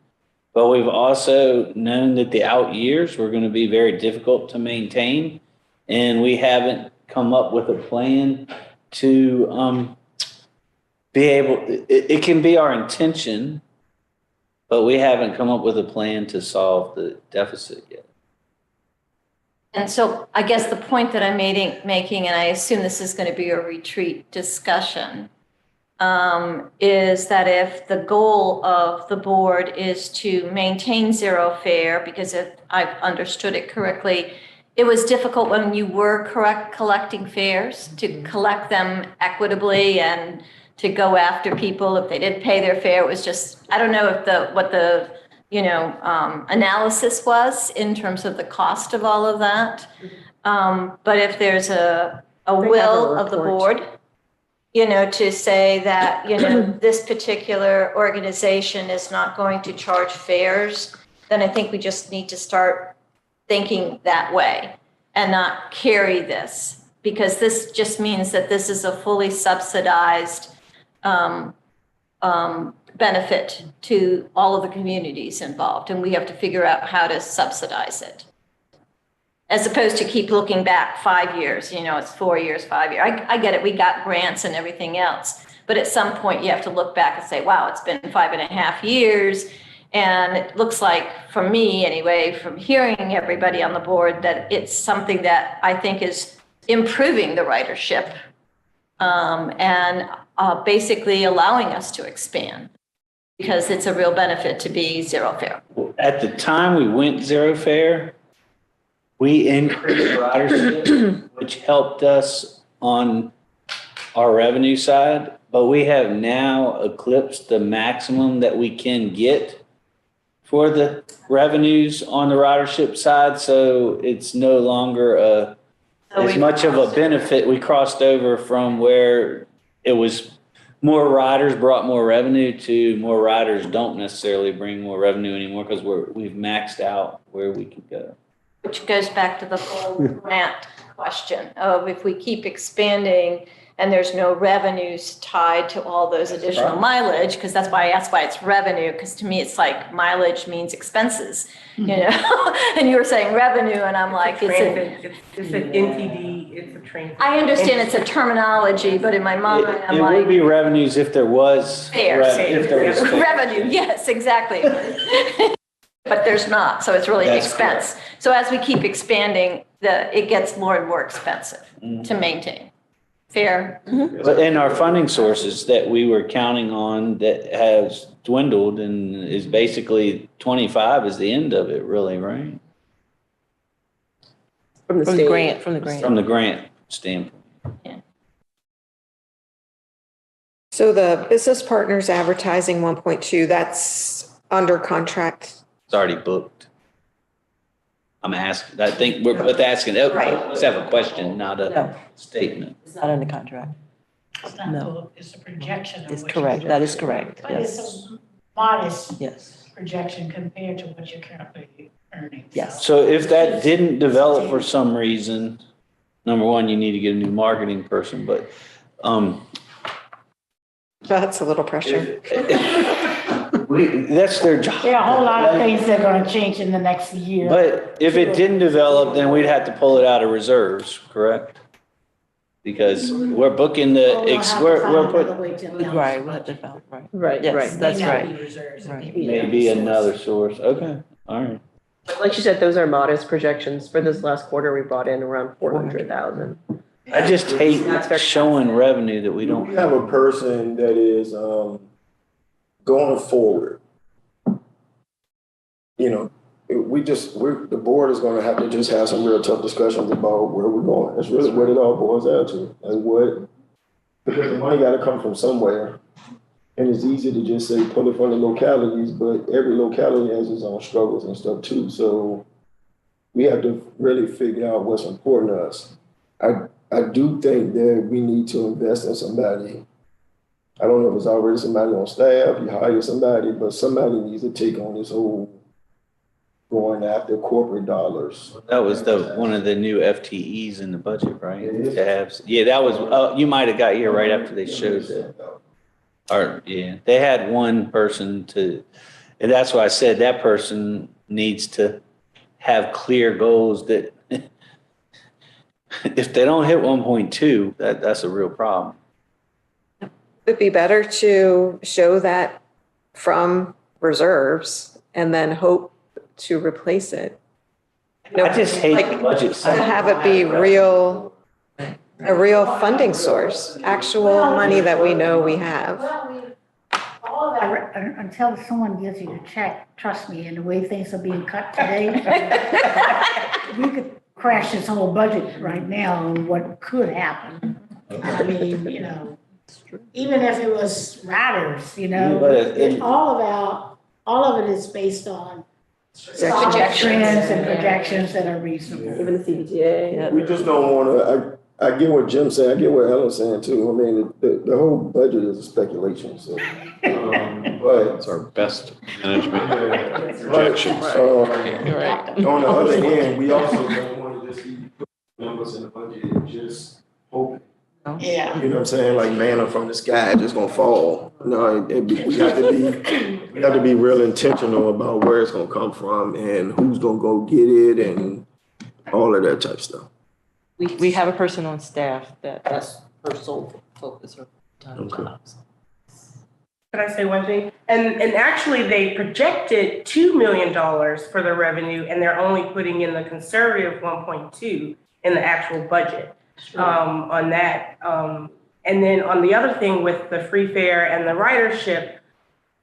But we've also known that the out years were going to be very difficult to maintain. And we haven't come up with a plan to be able, it can be our intention, but we haven't come up with a plan to solve the deficit yet. And so I guess the point that I'm making, and I assume this is going to be a retreat discussion, is that if the goal of the board is to maintain zero fare, because if I've understood it correctly, it was difficult when you were collecting fares to collect them equitably and to go after people if they didn't pay their fare. It was just, I don't know if what the analysis was in terms of the cost of all of that. But if there's a will of the board, to say that, this particular organization is not going to charge fares, then I think we just need to start thinking that way and not carry this, because this just means that this is a fully subsidized benefit to all of the communities involved, and we have to figure out how to subsidize it. As opposed to keep looking back 5 years, it's 4 years, 5 years. I get it, we got grants and everything else, but at some point you have to look back and say, wow, it's been 5.5 years. And it looks like, for me anyway, from hearing everybody on the board, that it's something that I think is improving the ridership and basically allowing us to expand, because it's a real benefit to be zero fare. At the time we went zero fare, we increased ridership, which helped us on our revenue side, but we have now eclipsed the maximum that we can get for the revenues on the ridership side. So it's no longer as much of a benefit. We crossed over from where it was more riders brought more revenue to more riders don't necessarily bring more revenue anymore, because we've maxed out where we can go. Which goes back to the whole grant question of, if we keep expanding and there's no revenues tied to all those additional mileage, because that's why I asked why it's revenue, because to me it's like mileage means expenses, and you were saying revenue, and I'm like, it's an NTD, it's a train. I understand it's a terminology, but in my mind, I'm it like. would be revenues if there was If there was revenue, yes, exactly. But there's not, so it's really an expense. Correct. So as we keep expanding, it gets more and more expensive to maintain. Fair? But in our funding sources that we were counting on, that has dwindled and is basically 25 is the end of it, really, right? From the From state. the grant, from the grant. From the grant standpoint. So the business partners advertising 1.2, that's under contract. It's already booked. I'm asking, I think we're both asking, let's have a question, not a No. statement. It's not under contract. It's not No. booked, it's a projection of It's what you correct. do. That is correct. But it's Yes. a modest Yes. projection compared to what you're currently earning. Yes. So if that didn't develop for some reason, number one, you need to get a new marketing person, but, That's a little pressure. that's their job. There are a whole lot of things that are gonna change in the next year. But if it didn't develop, then we'd have to pull it out of reserves, correct? Because we're booking we're putting, Right, we'll have to find, right. Right, Yes, right. that's May not right. be reserves, it Right. may be maybe other another sources. source. Okay, all right. Like you said, those are modest projections. For this last quarter, we brought in around 400,000. I just hate showing revenue that we We don't. have a person that is, going forward. The board is gonna have to just have some real tough discussions about where we're going. That's really what it all boils down to. Because the money gotta come from somewhere. And it's easy to just say pull it from the localities, but every locality has its own struggles and stuff too. So we have to really figure out what's important to us. I do think that we need to invest in somebody. I don't know if it's already somebody on staff, you hire somebody, but somebody needs to take on this whole going after corporate dollars. That was one of the new FTEs in the budget, right? It is. To have, yeah, that was, you might have got here right after they showed that. Or, yeah, they had one person and that's why I said that person needs to have clear goals that if they don't hit 1.2, that's a real problem. It'd be better to show that from reserves and then hope to replace it. I just hate the Like, budget. to have it be a real funding source, actual money that we know we have. Until someone gives you a check, trust me, and the way things are being cut today, we could crash this whole budget right now on what could happen. I mean, you know, even if it was riders, you know, all of it is based on trends and projections that are reasonable. Even the CBTA. We just don't wanna, I get what Jim said, I get what Ellen's saying too. I mean, the whole budget is a speculation, so. But It's our best management Right. projections. On the other hand, we also don't want to just be putting numbers in the budget and just hoping. Yeah. You know what I'm saying? Like manna from the sky just gonna fall. No, we have to be real intentional about where it's gonna come from and who's gonna go get it and all of that type stuff. We have a person on staff that's her sole focus, her Okay. jobs. Can I say one thing? And actually, they projected $2 million for the revenue, and they're only putting in the conservative 1.2 in the actual budget on that. And then on the other thing with the free fare and the ridership,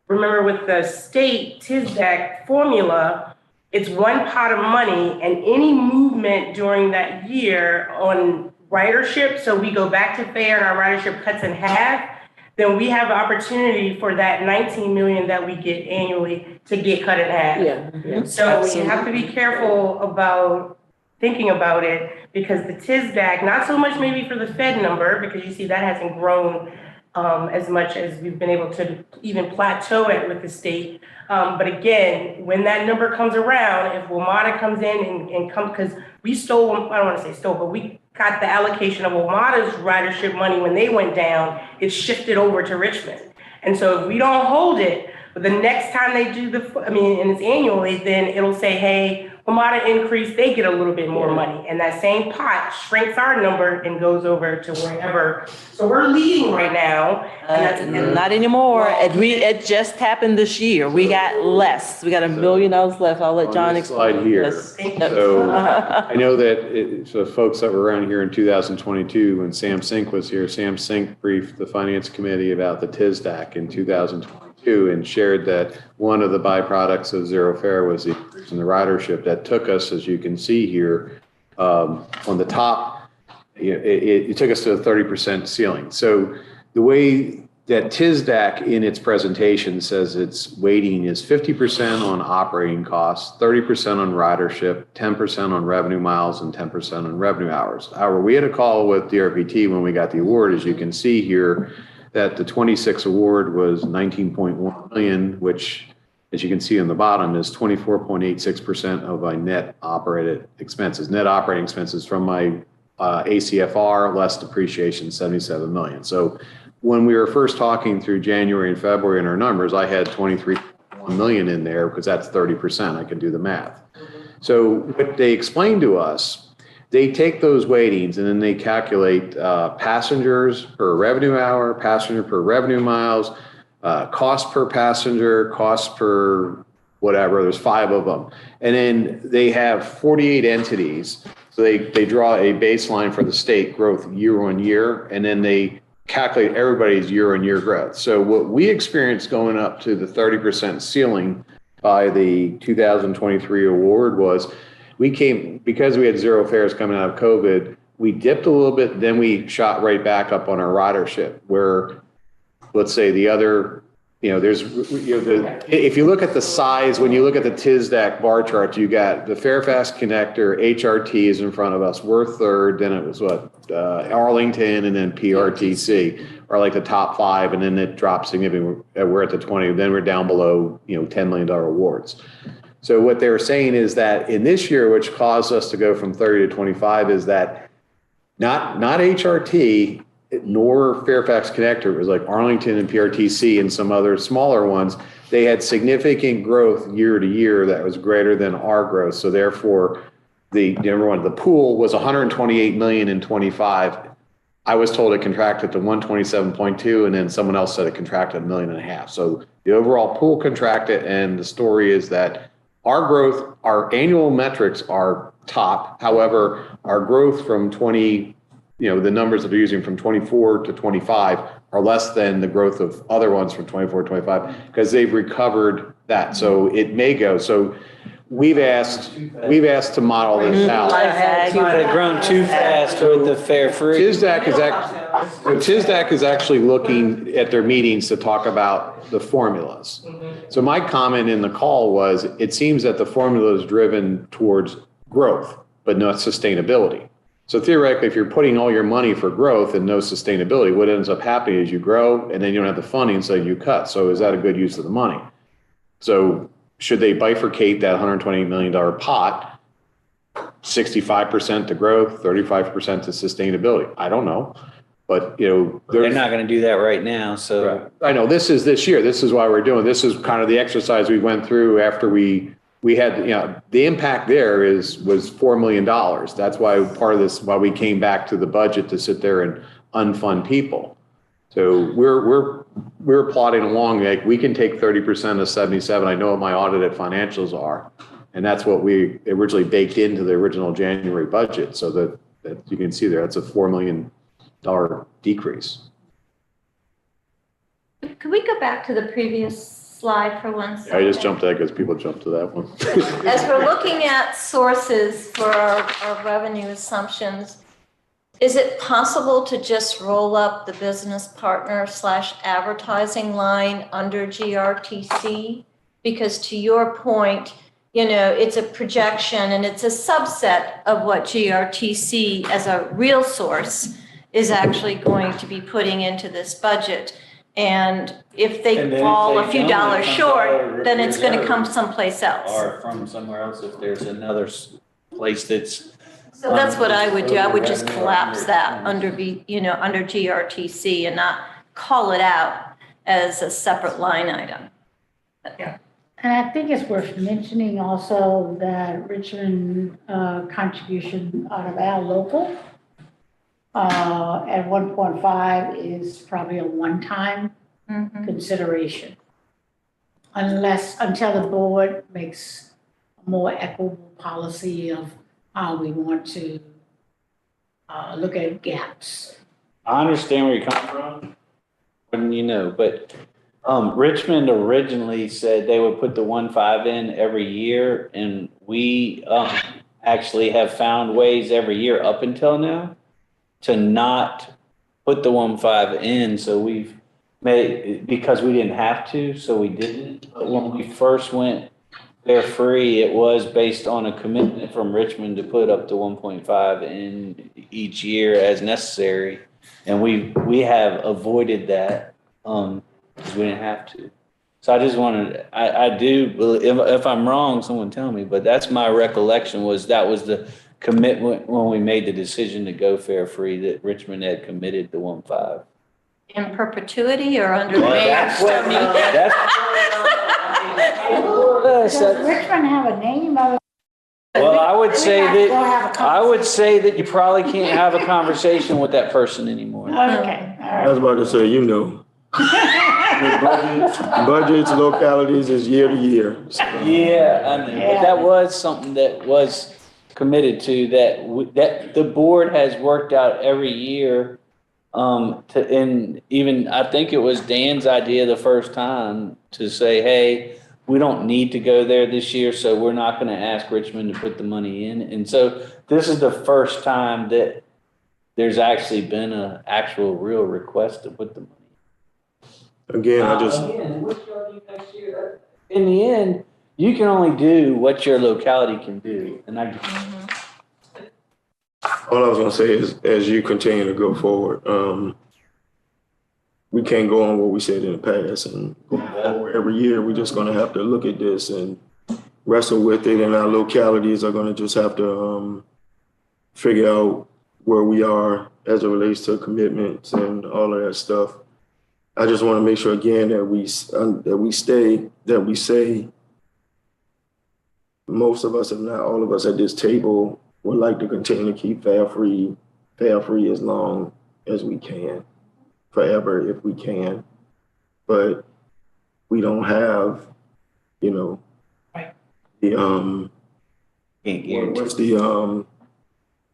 remember with the state TISDAC formula, it's one pot of money, and any movement during that year on ridership, so we go back to fare and our ridership cuts in half, then we have an opportunity for that 19 million that we get annually to get cut in half. Yeah. So we have to be careful about thinking about it, because the TISDAC, not so much maybe for the Fed number, because you see that hasn't grown as much as we've been able to even plateau it with the state. But again, when that number comes around, if WMATA comes in and comes, because we stole, I don't want to say stole, but we got the allocation of WMATA's ridership money when they went down, it shifted over to Richmond. And so if we don't hold it, but the next time they do and it's annually, then it'll say, hey, WMATA increase, they get a little bit more money. And that same pot shrinks our number and goes over to wherever. So we're leading right now. Not anymore. It just happened this year. We got less. We got $1 million left. I'll let John On this slide explain. here. Yes. So I know that so folks that were around here in 2022, when Sam Sink was here, Sam Sink briefed the finance committee about the TISDAC in 2022 and shared that one of the byproducts of zero fare was the increase in the ridership that took us, as you can see here, on the top, it took us to a 30% ceiling. So the way that TISDAC in its presentation says its weighting is 50% on operating costs, 30% on ridership, 10% on revenue miles, and 10% on revenue hours. However, we had a call with DRPT when we got the award, as you can see here, that the 26 award was 19.1 million, which, as you can see on the bottom, is 24.86% of my net operating expenses from my ACFR less depreciation, 77 million. So when we were first talking through January and February in our numbers, I had 23.1 million in there because that's 30%. I can do the math. So what they explained to us, they take those weightings and then they calculate passengers per revenue hour, passenger per revenue miles, cost per passenger, cost per whatever, there's 5 of them. And then they have 48 entities. So they draw a baseline for the state growth year on year, and then they calculate everybody's year on year growth. So what we experienced going up to the 30% ceiling by the 2023 award was because we had zero fares coming out of COVID, we dipped a little bit, then we shot right back up on our ridership, where let's say the other, if you look at the size, when you look at the TISDAC bar chart, you got the Fairfax Connector, HRT is in front of us. We're third, then it was Arlington, and then PRTC are like the top 5, and then it drops significantly. We're at the 20, then we're down below, $10 million awards. So what they're saying is that in this year, which caused us to go from 30 to 25, is that not HRT nor Fairfax Connector, it was like Arlington and PRTC and some other smaller ones, they had significant growth year to year that was greater than our growth. So therefore, the pool was 128 million in 25. I was told it contracted to 127.2, and then someone else said it contracted $1.5 million. So the overall pool contracted, and the story is that our growth, our annual metrics are top. However, our growth from the numbers that they're using from 24 to 25 are less than the growth of other ones from 24 to 25 because they've recovered that. So it may go. So we've asked to model this out. Might have grown too fast with the fare free. TISDAC is actually looking at their meetings to talk about the formulas. So my comment in the call was, it seems that the formula is driven towards growth, but not sustainability. So theoretically, if you're putting all your money for growth and no sustainability, what ends up happening is you grow and then you don't have the funding, so you cut. So is that a good use of the money? So should they bifurcate that $128 million pot, 65% to growth, 35% to sustainability? I don't know. But, They're not going to do that right now, so. I know this is this year. This is why we're doing, this is kind of the exercise we went through after we had, the impact there was $4 million. That's why part of this, why we came back to the budget to sit there and unfund people. So we're plodding along, like we can take 30% of 77. I know what my audited financials are. And that's what we originally baked into the original January budget. So that you can see there, that's a $4 million decrease. Could we go back to the previous slide for 1 second? I just jumped to that because people jumped to that one. As we're looking at sources for our revenue assumptions, is it possible to just roll up the business partner / advertising line under GRTC? Because to your point, it's a projection and it's a subset of what GRTC as a real source is actually going to be putting into this budget. And if they fall a few dollars short, then it's going to come someplace else. Or from somewhere else if there's another place that's. So that's what I would do. I would just collapse that under GRTC and not call it out as a separate line item. And I think it's worth mentioning also that Richmond contribution out of our local at 1.5 is probably a one-time consideration. Until the board makes a more equitable policy of how we want to look at gaps. I understand where you're coming from, but Richmond originally said they would put the 1.5 in every year, and we actually have found ways every year up until now to not put the 1.5 in. So we've made, because we didn't have to, so we didn't. But when we first went fare free, it was based on a commitment from Richmond to put up to 1.5 in each year as necessary. And we have avoided that because we didn't have to. So I just wanted, I do, if I'm wrong, someone tell me, but that's my recollection, was that was the commitment when we made the decision to go fare free, that Richmond had committed to 1.5. In perpetuity or under Mayor That's what, Stoney? Does Richmond have a name of it? Well, I would say We'll have a that you probably can't have a conversation with that person anymore. Okay, all right. I was about to say, budgets, localities is year to year. So, Yeah, I mean, but that was something that was committed to, that the board has worked out every year. And even, I think it was Dan's idea the first time to say, hey, we don't need to go there this year, so we're not going to ask Richmond to put the money in. And so this is the first time that there's actually been an actual real request to put the money. again, In the end, you can only do what your locality can do. And all I was gonna say is, as you continue to go forward, we can't go on what we said in the past and go forward every year. We're just gonna have to look at this and wrestle with it, and our localities are gonna just have to figure out where we are as it relates to commitments and all of that stuff. I just want to make sure again that we say most of us, if not all of us at this table, would like to continue to keep fare free as long as we can, forever if we can. But we don't have, Right. the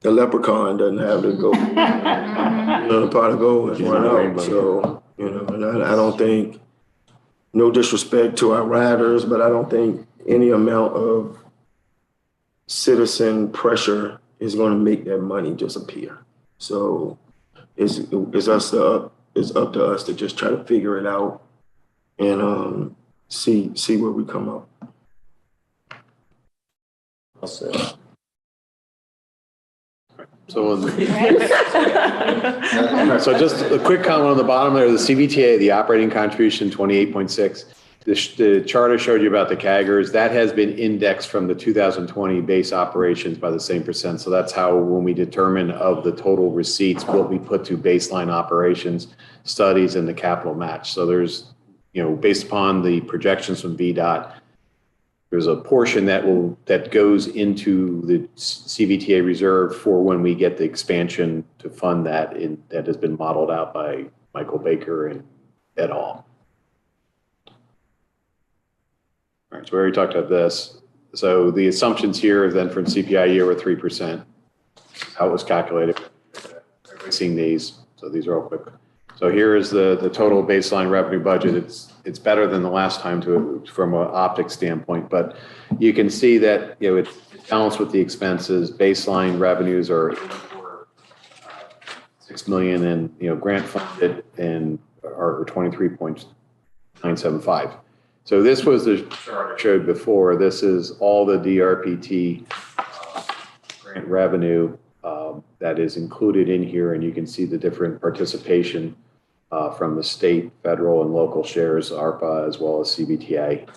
the leprechaun doesn't have to go. The pot of gold has run out. So, and I don't think, no disrespect to our riders, but I don't think any amount of citizen pressure is going to make that money disappear. So it's up to us to just try to figure it out and see where we come up. So, so just a quick comment on the bottom there, the CVTA, the operating contribution, 28.6. The chart I showed you about the CAGRs, that has been indexed from the 2020 base operations by the same percent. So that's how, when we determine of the total receipts, what we put to baseline operations, studies, and the capital match. So there's, based upon the projections from VDOT, there's a portion that goes into the CVTA reserve for when we get the expansion to fund that that has been modeled out by Michael Baker and et al. All right, so we already talked about this. So the assumptions here then for CPI year were 3%. How it was calculated. Everybody's seen these, so these are all quick. So here is the total baseline revenue budget. It's better than the last time from an optics standpoint, but you can see that it's balanced with the expenses. Baseline revenues are $6 million, and grant funded and are 23.975. So this was the chart I showed before. This is all the DRPT grant revenue that is included in here, and you can see the different participation from the state, federal, and local shares, ARPA, as well as CBTA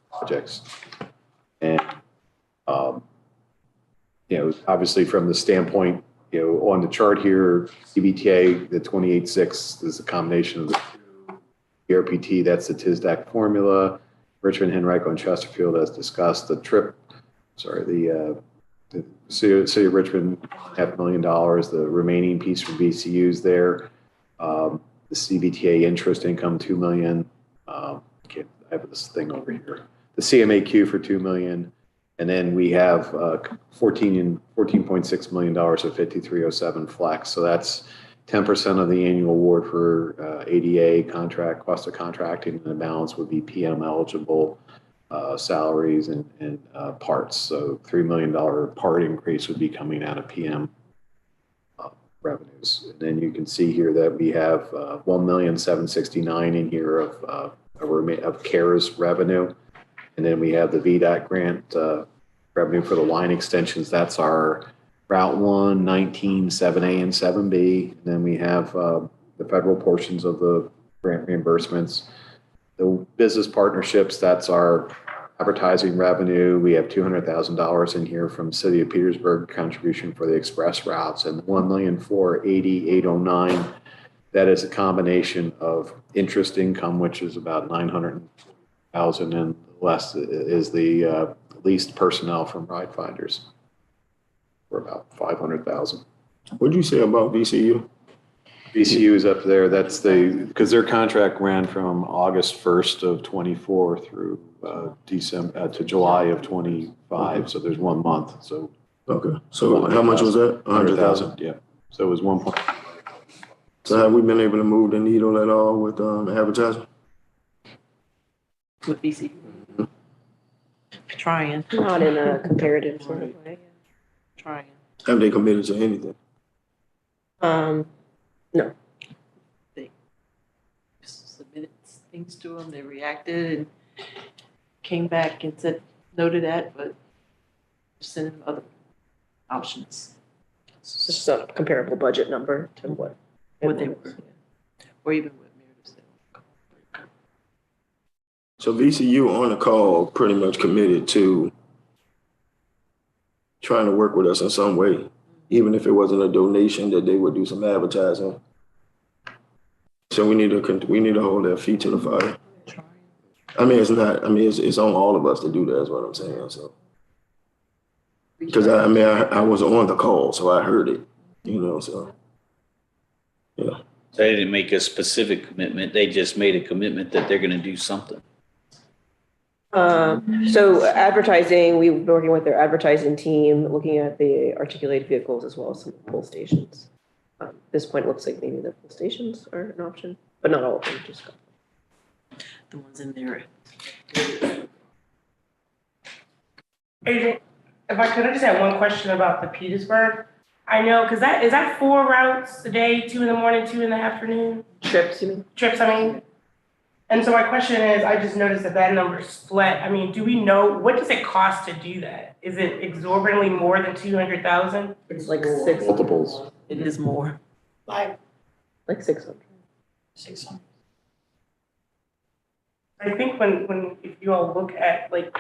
projects. And, obviously from the standpoint, on the chart here, CBTA, the 28.6 is a combination of the two. ERPT, that's the TISDAC formula. Richmond, Henrico, and Chesterfield, as discussed. The City of Richmond, $500,000 million. The remaining piece from VCU's there. The CBTA interest income, $2 million. I have this thing over here. The CMAQ for $2 million. And then we have $14.6 million of 5307 flex. So that's 10% of the annual award for ADA contract, cost of contracting, and the balance would be PM eligible salaries and parts. So $3 million part increase would be coming out of PM revenues. And then you can see here that we have $1,769,000 in here of CARES revenue. And then we have the VDOT grant revenue for the line extensions. That's our Route 1, 19, 7A, and 7B. And then we have the federal portions of the grant reimbursements. The business partnerships, that's our advertising revenue. We have $200,000 in here from City of Petersburg contribution for the express routes, and $1,480,809. That is a combination of interest income, which is about $900,000, and less is the leased personnel from RideFinders for about $500,000. What'd you say about VCU? VCU is up there. That's because their contract ran from August 1st of 24 through December to July of 25. So there's 1 month. So okay. So how much was that? 100,000. Yeah. So it was 1 point. So have we been able to move the needle at all with advertising? With BC. Trying. Not in a comparative sort of way. Trying. Have they committed to anything? No. They submitted things to them, they reacted and came back and said no to that, but sent them other options. It's just a comparable budget number to what They were, or even what Meredith said. So VCU on the call pretty much committed to trying to work with us in some way, even if it wasn't a donation, that they would do some advertising. So we need to hold their feet to the fire. I mean, it's on all of us to do that, is what I'm saying. So, because I was on the call, so I heard it, so, yeah. They didn't make a specific commitment. They just made a commitment that they're going to do something. So advertising, we've been working with their advertising team, looking at the articulated vehicles as well as some pull stations. At this point, it looks like maybe the pull stations are an option, but not all of them, just a couple. The ones in there. If I could, I just had one question about the Petersburg. I know, because is that 4 routes a day, 2 in the morning, 2 in the afternoon? Trips, you mean? Trips, I mean. And so my question is, I just noticed that number split. I mean, do we know, what does it cost to do that? Is it exorbitantly more than 200,000? It's like 6, Multiples. It is more. Like like 600. 600. I think if you all look at, like,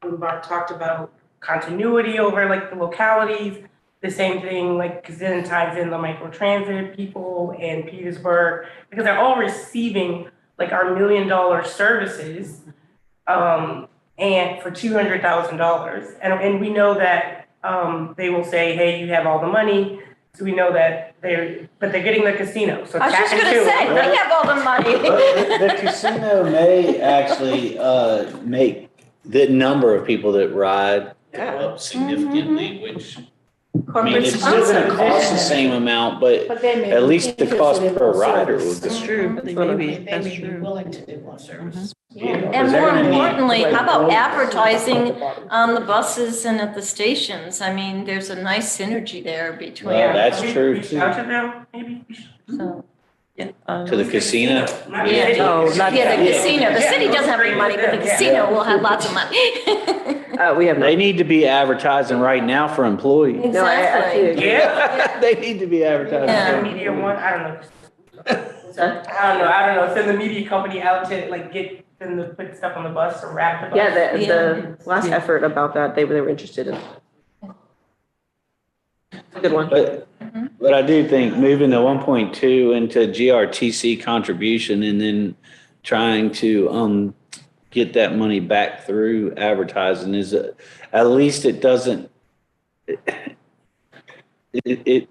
when Bob talked about continuity over, like, the localities, the same thing, like, because then it ties in the microtransit people and Petersburg, because they're all receiving, like, our $1 million services, and for $200,000. And we know that, they will say, hey, you have all the money. So we know that they're getting the casino, so. I was just tap gonna into say, it. they have all the money. The casino may actually, make the number of people that ride go up significantly, which, I mean, it's still gonna cost the same amount, but But they may. at least the cost per rider will That's go. true, but They they may may be, be willing to do more service. And more importantly, how about advertising on the buses and at the stations? I mean, there's a nice synergy there between, Well, that's Have we true reached too. out to them, maybe? so. Yeah. To the casino. Not Yeah. city. Oh, not Yeah, the Yeah. casino, the city doesn't have any money, but the casino will have lots of money. We have They no. need to be advertising right now for employees. No, I actually Exactly. agree. Yeah. They need to be advertising. Yeah. The media one, I don't know. I don't know, send the media company out to, like, get them to put stuff on the bus or wrap the bus. Yeah, the Yeah. last effort about that, they were interested in. It's a good one. But I do think moving the 1.2 into GRTC contribution and then trying to get that money back through advertising is at least it doesn't, it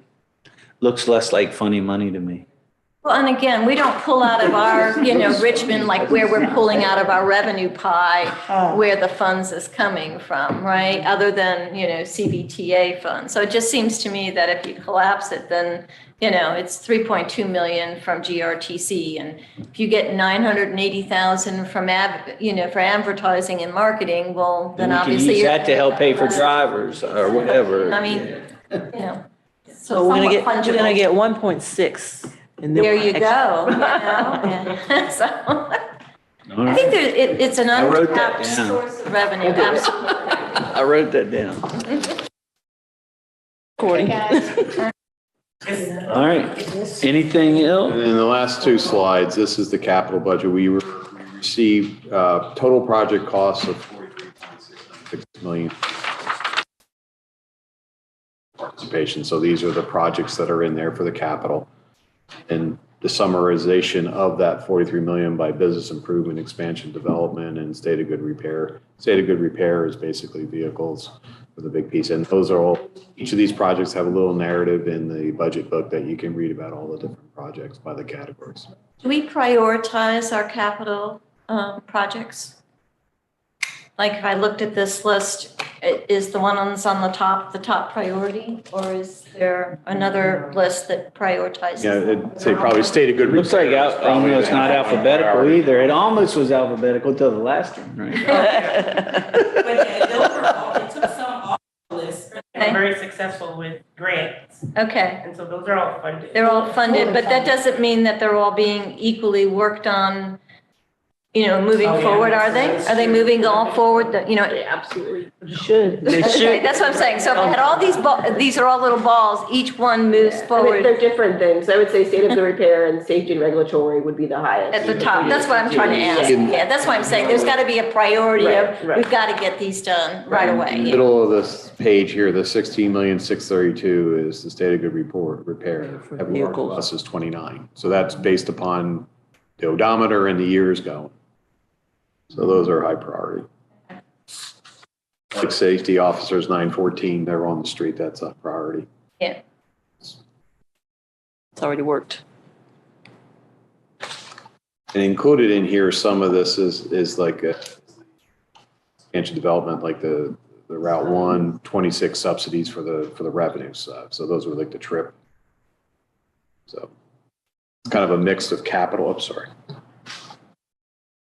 looks less like funny money to me. Well, and again, we don't pull out of our, Richmond, like where we're pulling out of our revenue pie, where the funds is coming from, right? Other than, CVTA funds. So it just seems to me that if you collapse it, then, it's 3.2 million from GRTC. And if you get 980,000 from, for advertising and marketing, well, then And you can obviously use you're. that to help pay for drivers or whatever. I mean, So we're somewhat gonna fungible. get 1.6. and then There you extra. go, and so, I think it's an I wrote that untapped down. source of revenue, absolutely. I wrote that down. Recording. All right. Anything else? And then the last two slides, this is the capital budget. We received total project costs of $43.6 million participation. So these are the projects that are in there for the capital. And the summarization of that 43 million by business improvement, expansion, development, and state of good repair. State of good repair is basically vehicles for the big piece. And those are all, each of these projects have a little narrative in the budget book that you can read about all the different projects by the categories. Do we prioritize our capital projects? Like if I looked at this list, is the one that's on the top priority? Or is there another list that prioritizes? Yeah, I'd say probably state of good repair. Looks like, it's not alphabetical either. It almost was alphabetical till the last one, right? It took some off the list. They're very successful with grants, Okay, and so those are all funded. they're all funded, but that doesn't mean that they're all being equally worked on, moving Oh, yeah. forward, are they? Are they moving all forward, They absolutely should. They Okay, should. that's what I'm saying. So if I had all these are all little balls, each one moves I mean, forward they're different things. I would say state of the repair and safety and regulatory would be the highest. at the top. That's what I'm trying to ask. Yeah, that's why I'm saying there's got to be a priority of, Right. we've got to get these done right away. Middle of this page here, the 16,632 is the state of good repair. For Every vehicles. bus is 29. So that's based upon the odometer and the years going. So those are high priority. Like safety officers, 914, they're on the street, that's a priority. Yeah. It's already worked. And included in here, some of this is like a expansion development, like the Route 126 subsidies for the revenues. So those were like the trip. So it's kind of a mix of capital,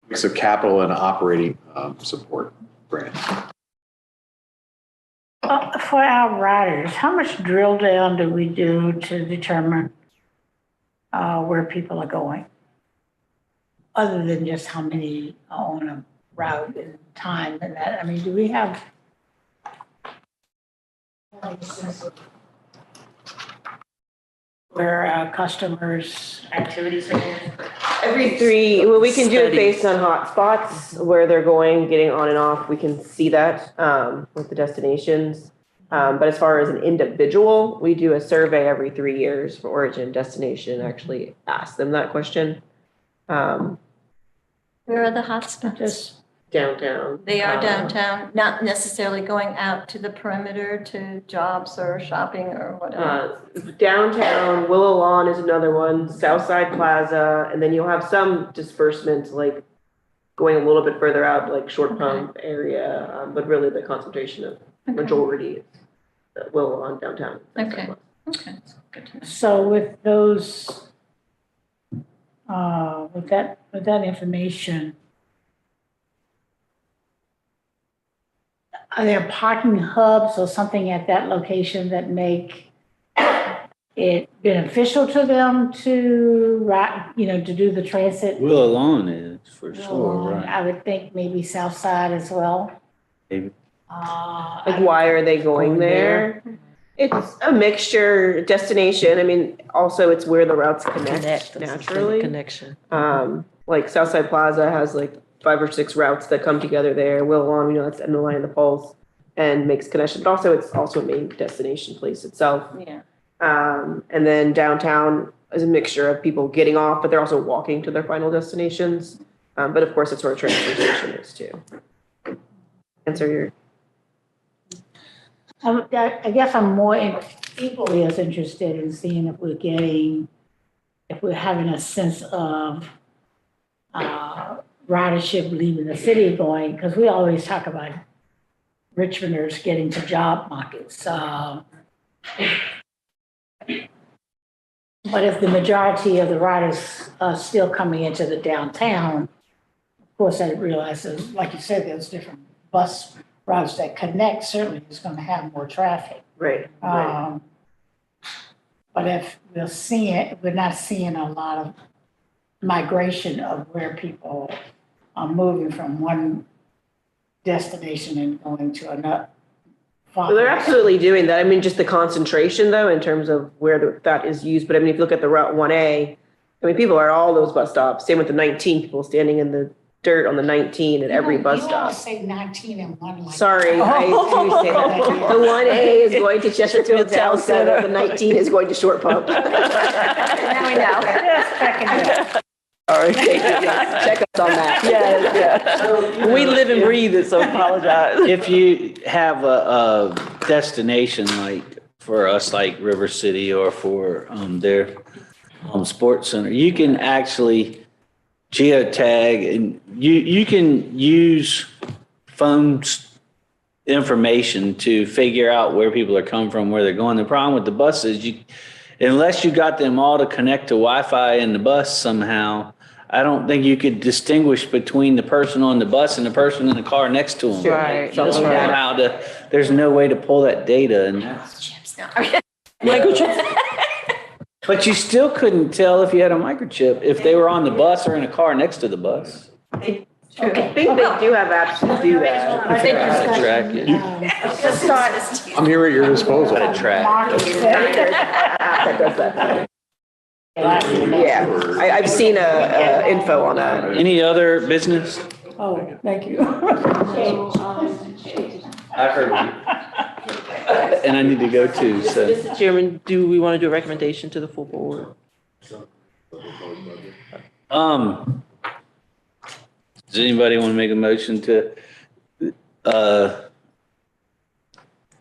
mix of capital and operating support grants. for our riders, how much drill down do we do to determine where people are going? Other than just how many are on a route and time and that, I mean, do we have where our customers' activities are going? Every three, well, we can do it Study. based on hotspots where they're going, getting on and off. We can see that with the destinations. But as far as an individual, we do a survey every 3 years for origin, destination, actually ask them that question. Where are the hotspots? Just Downtown. They are downtown, not necessarily going out to the perimeter to jobs or shopping or whatever. Downtown, Willow Lawn is another one, Southside Plaza, and then you'll have some disbursements like going a little bit further out, like Short Pump area, but really the concentration of majority is Willow Lawn downtown. Okay. Okay, that's good to know. so with those, with that information, are there parking hubs or something at that location that make it beneficial to them to ride, to do the transit? Willow Lawn is for sure, right? I would think maybe South Side as well. Maybe. Like, why are they going there? It's a mixture destination. I mean, also it's where the routes connect naturally. Connection. Like Southside Plaza has like 5 or 6 routes that come together there. Willow Lawn, that's end of line of the Pulse and makes connection. But also it's also a main destination place itself. Yeah. And then downtown is a mixture of people getting off, but they're also walking to their final destinations. But of course, it's where transportation is too. Answer your. I guess I'm more equally as interested in seeing if we're having a sense of ridership leaving the city going, because we always talk about Richmonders getting to job markets. But if the majority of the riders are still coming into the downtown, of course, I realize, like you said, there's different bus routes that connect, certainly is going to have more traffic. Right. But if we're not seeing a lot of migration of where people are moving from one destination and going to another. So they're absolutely doing that. I mean, just the concentration though, in terms of where that is used. But I mean, if you look at the Route 1A, I mean, people are at all those bus stops. Same with the 19, people standing in the dirt on the 19 at every bus You stop. always say 19 and one. Like Sorry, I do say that. The 1A is going to Chesterfield Town Center. The 19 is going to Short Pump. Now we know. Just checking it. All right, check us on that. Yeah. We live and breathe it, so apologize. If you have a destination like for us, like River City or for their sports center, you can actually geotag and you can use phone information to figure out where people are coming from, where they're going. The problem with the bus is unless you got them all to connect to Wi-Fi in the bus somehow, I don't think you could distinguish between the person on the bus and the person in the car next to them. Right, that's right. There's no way to pull that data, and Chips now. Microchip. but you still couldn't tell if you had a microchip if they were on the bus or in a car next to the bus. I think they do have apps to do that. I think How to it's track it. Just start as I'm here at your disposal. How to track. That does that. Yeah, I've seen info on that. Any other business? Oh, thank you. I heard you. And I need to go too, so. Mr. Chairman, do we want to do a recommendation to the full board? Does anybody want to make a motion to,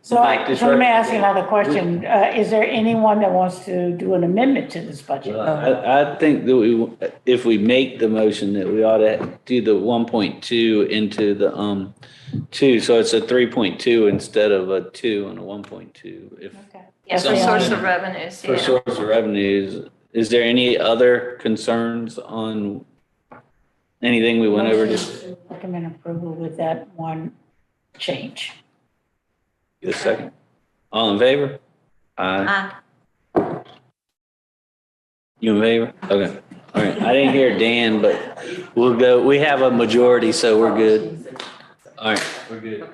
So let me ask you another question. Is there anyone that wants to do an amendment to this budget? I think that if we make the motion that we ought to do the 1.2 into the 2, so it's a 3.2 instead of a 2 and a 1.2. If Okay. Yeah, for source of revenues, for yeah. source of revenues, is there any other concerns on anything we went over? Motion to recommend approval with that one change. Get a second? All in favor? Aye. You in favor? Okay. All right. I didn't hear Dan, but we'll go. We have a majority, so we're good. All right. We're good.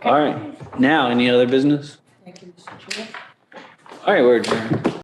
All right. Now, any other business? Thank you, Mr. Chair. All right, we're adjourned.